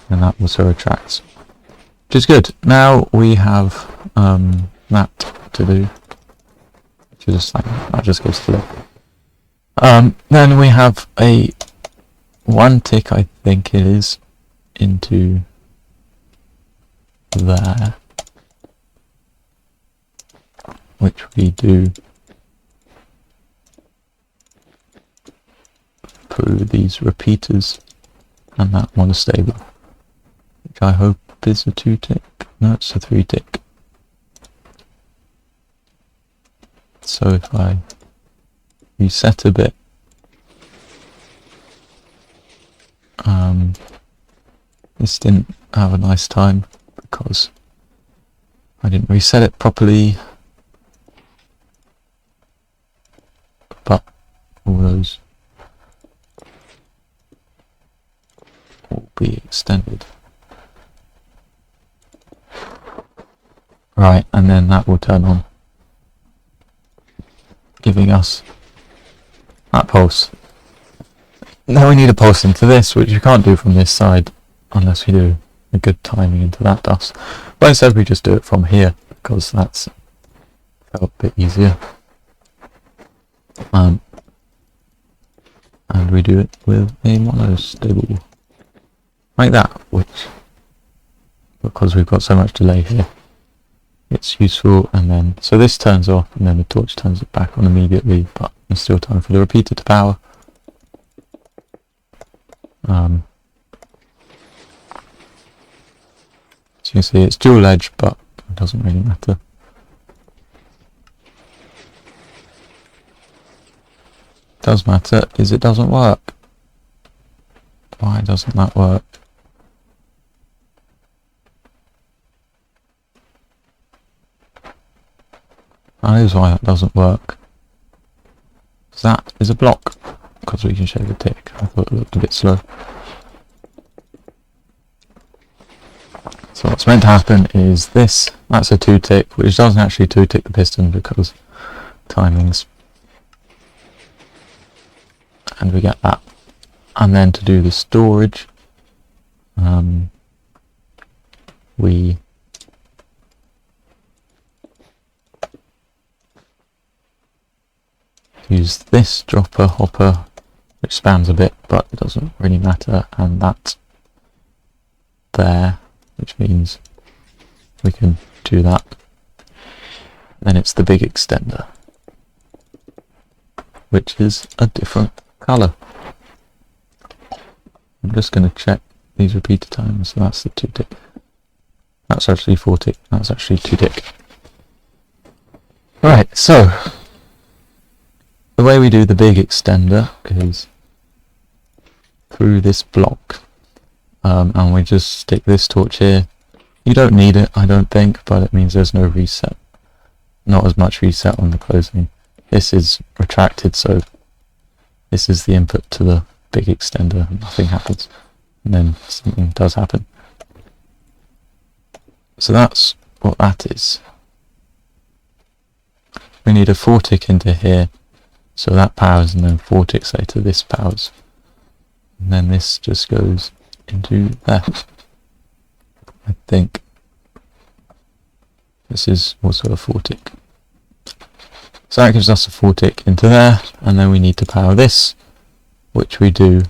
And that also retracts. Which is good. Now we have that to do. Which is just like that just goes to the then we have a one tick, I think it is, into there, which we do through these repeaters, and that one is stable, which I hope is a 2 tick. No, it's a 3 tick. So if I reset a bit, this didn't have a nice time because I didn't reset it properly, but all those will be extended. Right, and then that will turn on, giving us that pulse. Now we need a pulse into this, which you can't do from this side unless we do a good timing into that dust. But instead we just do it from here because that's felt a bit easier. And we do it with a monostable like that, which, because we've got so much delay here, it's useful. And then so this turns off and then the torch turns it back on immediately, but there's still time for the repeater to power. So you can see it's dual edge, but it doesn't really matter. It does matter is it doesn't work. Why doesn't that work? That is why that doesn't work. That is a block, because we can show the tick. I thought it looked a bit slow. So what's meant to happen is this. That's a 2 tick, which doesn't actually 2 tick the piston because timings. And we get that. And then to do the storage, we use this dropper hopper, which spams a bit, but it doesn't really matter, and that's there, which means we can do that. Then it's the big extender, which is a different colour. I'm just going to check these repeater times. So that's the 2 tick. That's actually 4 tick. That's actually 2 tick. Right, so the way we do the big extender is through this block, and we just stick this torch here. You don't need it, I don't think, but it means there's no reset. Not as much reset on the closing. This is retracted, so this is the input to the big extender. Nothing happens, and then something does happen. So that's what that is. We need a 4 tick into here, so that powers, and then 4 ticks later this powers. And then this just goes into there. I think this is also a 4 tick. So that gives us a 4 tick into there, and then we need to power this, which we do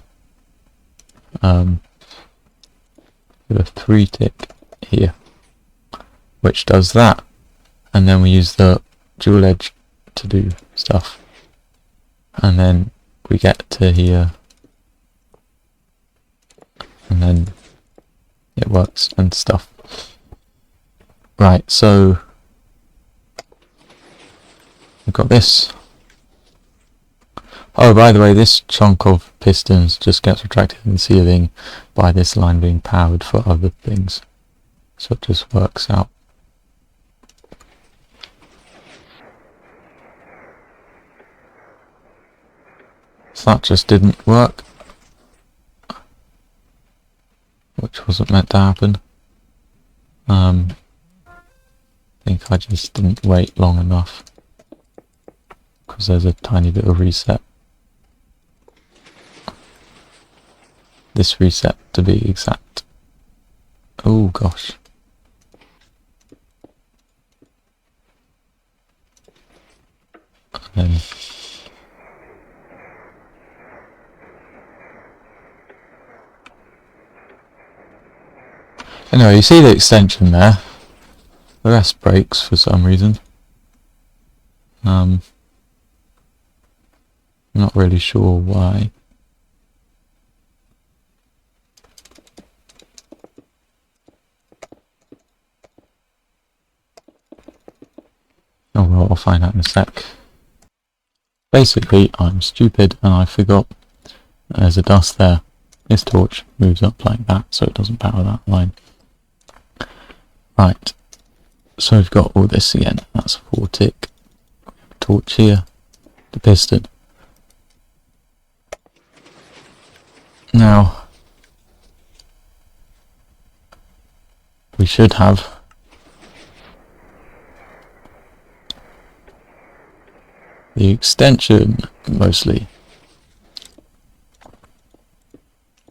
with a 3 tick here, which does that, and then we use the dual edge to do stuff, and then we get to here, and then it works and stuff. Right, so we've got this. Oh, by the way, this chunk of pistons just gets retracted in the ceiling by this line being powered for other things. So it just works out. So that just didn't work, which wasn't meant to happen. I think I just didn't wait long enough, because there's a tiny bit of reset. This reset to be exact. Oh gosh. And then anyway, you see the extension there. The rest breaks for some reason. I'm not really sure why. Oh well, I'll find out in a sec. Basically, I'm stupid and I forgot there's a dust there. This torch moves up like that, so it doesn't power that line. Right, so we've got all this again. That's a 4 tick. Torch here, the piston. Now, we should have the extension, mostly.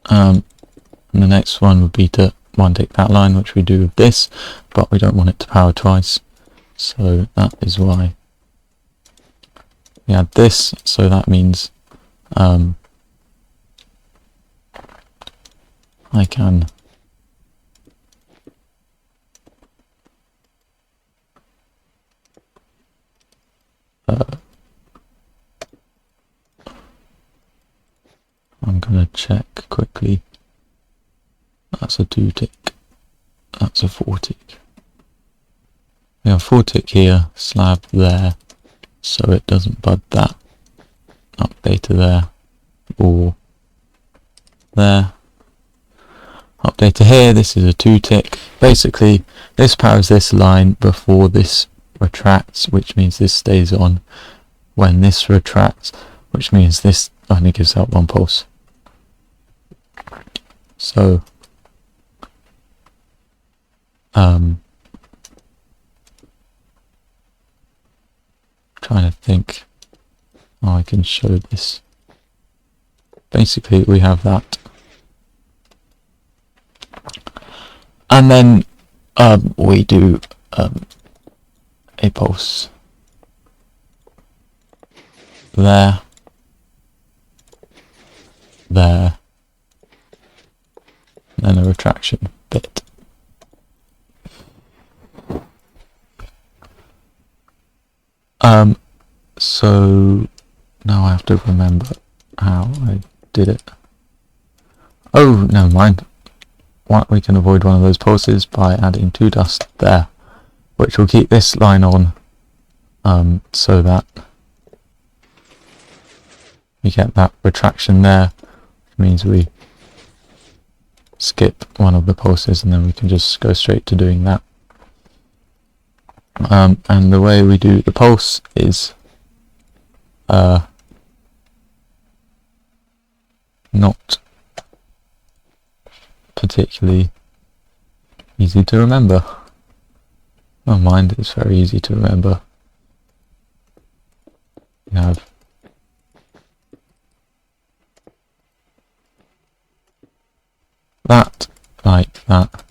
And the next one would be to one tick that line, which we do with this, but we don't want it to power twice, so that is why we add this. So that means I can I'm gonna check quickly. That's a 2 tick. That's a 4 tick. We have 4 tick here, slab there, so it doesn't bud that. Updater there, or there. Updater here, this is a 2 tick. Basically, this powers this line before this retracts, which means this stays on when this retracts, which means this only gives out 1 pulse. So, trying to think how I can show this. Basically, we have that. And then we do a pulse there, there, and a retraction bit. So now I have to remember how I did it. Oh, never mind. We can avoid one of those pulses by adding 2 dust there, which will keep this line on, so that we get that retraction there, which means we skip one of the pulses and then we can just go straight to doing that. And the way we do the pulse is not particularly easy to remember. Oh, mind, it's very easy to remember. You have that, like that.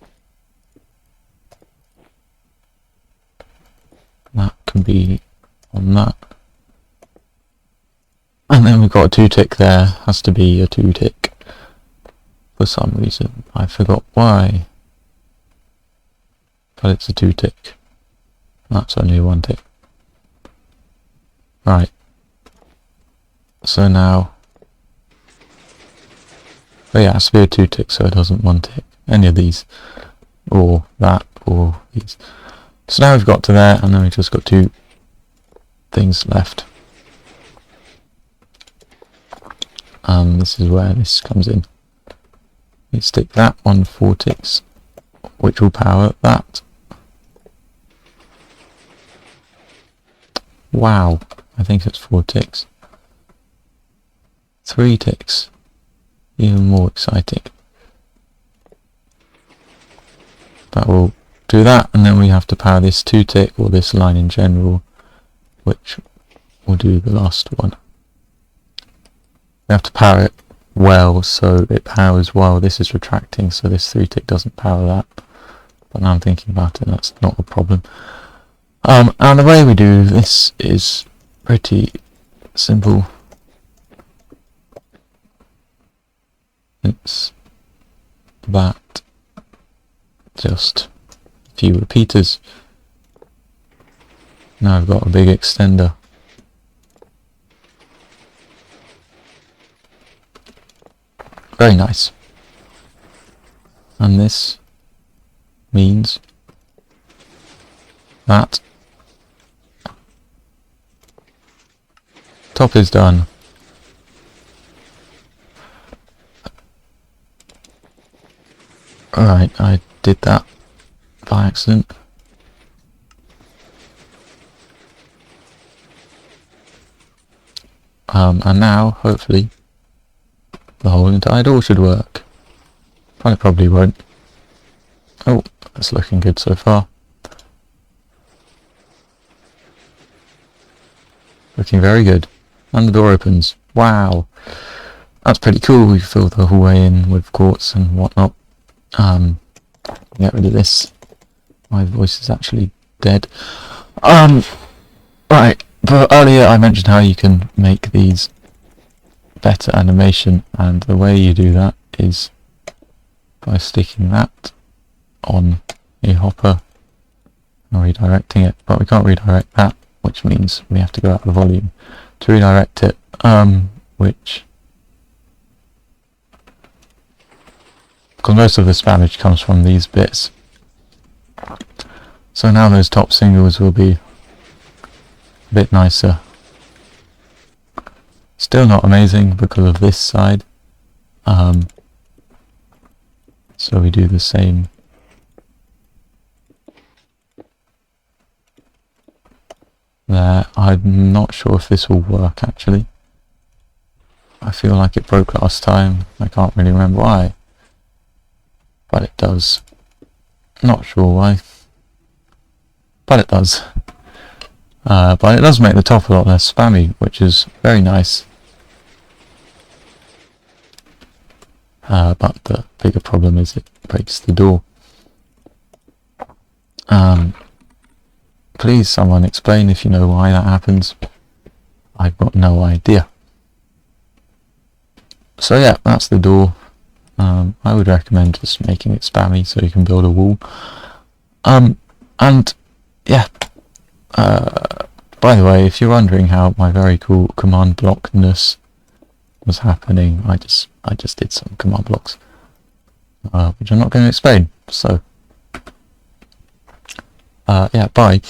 That can be on that. And then we've got a 2 tick there, has to be a 2 tick. For some reason, I forgot why. But it's a 2 tick. That's only a 1 tick. Right. So now, oh yeah, it has to be a 2 tick so it doesn't 1 tick. Any of these, or that, or these. So now we've got to there, and then we've just got 2 things left. This is where this comes in. You stick that on 4 ticks, which will power that. Wow, I think it's 4 ticks. 3 ticks. Even more exciting. That will do that, and then we have to power this 2 tick, or this line in general, which will do the last one. We have to power it well, so it powers while this is retracting, so this 3 tick doesn't power that. But now I'm thinking about it, that's not a problem. And the way we do this is pretty simple. It's that, just a few repeaters. Now I've got a big extender. Very nice. And this means that top is done. Alright, I did that by accident. And now, hopefully, the whole entire door should work. But it probably won't. Oh, that's looking good so far. Looking very good. And the door opens. Wow! That's pretty cool. We fill the whole way in with quartz and whatnot. Get rid of this. My voice is actually dead. Right, but earlier I mentioned how you can make these better animation, and the way you do that is by sticking that on a hopper and redirecting it, but we can't redirect that, which means we have to go out of volume to redirect it, which, because most of the spammage comes from these bits. So now those top singles will be a bit nicer. Still not amazing because of this side. So we do the same. There. I'm not sure if this will work actually. I feel like it broke last time. I can't really remember why. But it does. Not sure why. But it does. But it does make the top a lot less spammy, which is very nice. But the bigger problem is it breaks the door. Please someone explain if you know why that happens. I've got no idea. So yeah, that's the door. I would recommend just making it spammy so you can build a wall. And yeah, by the way, if you're wondering how my very cool command blockness was happening, I just did some command blocks, which I'm not going to explain. So yeah, bye.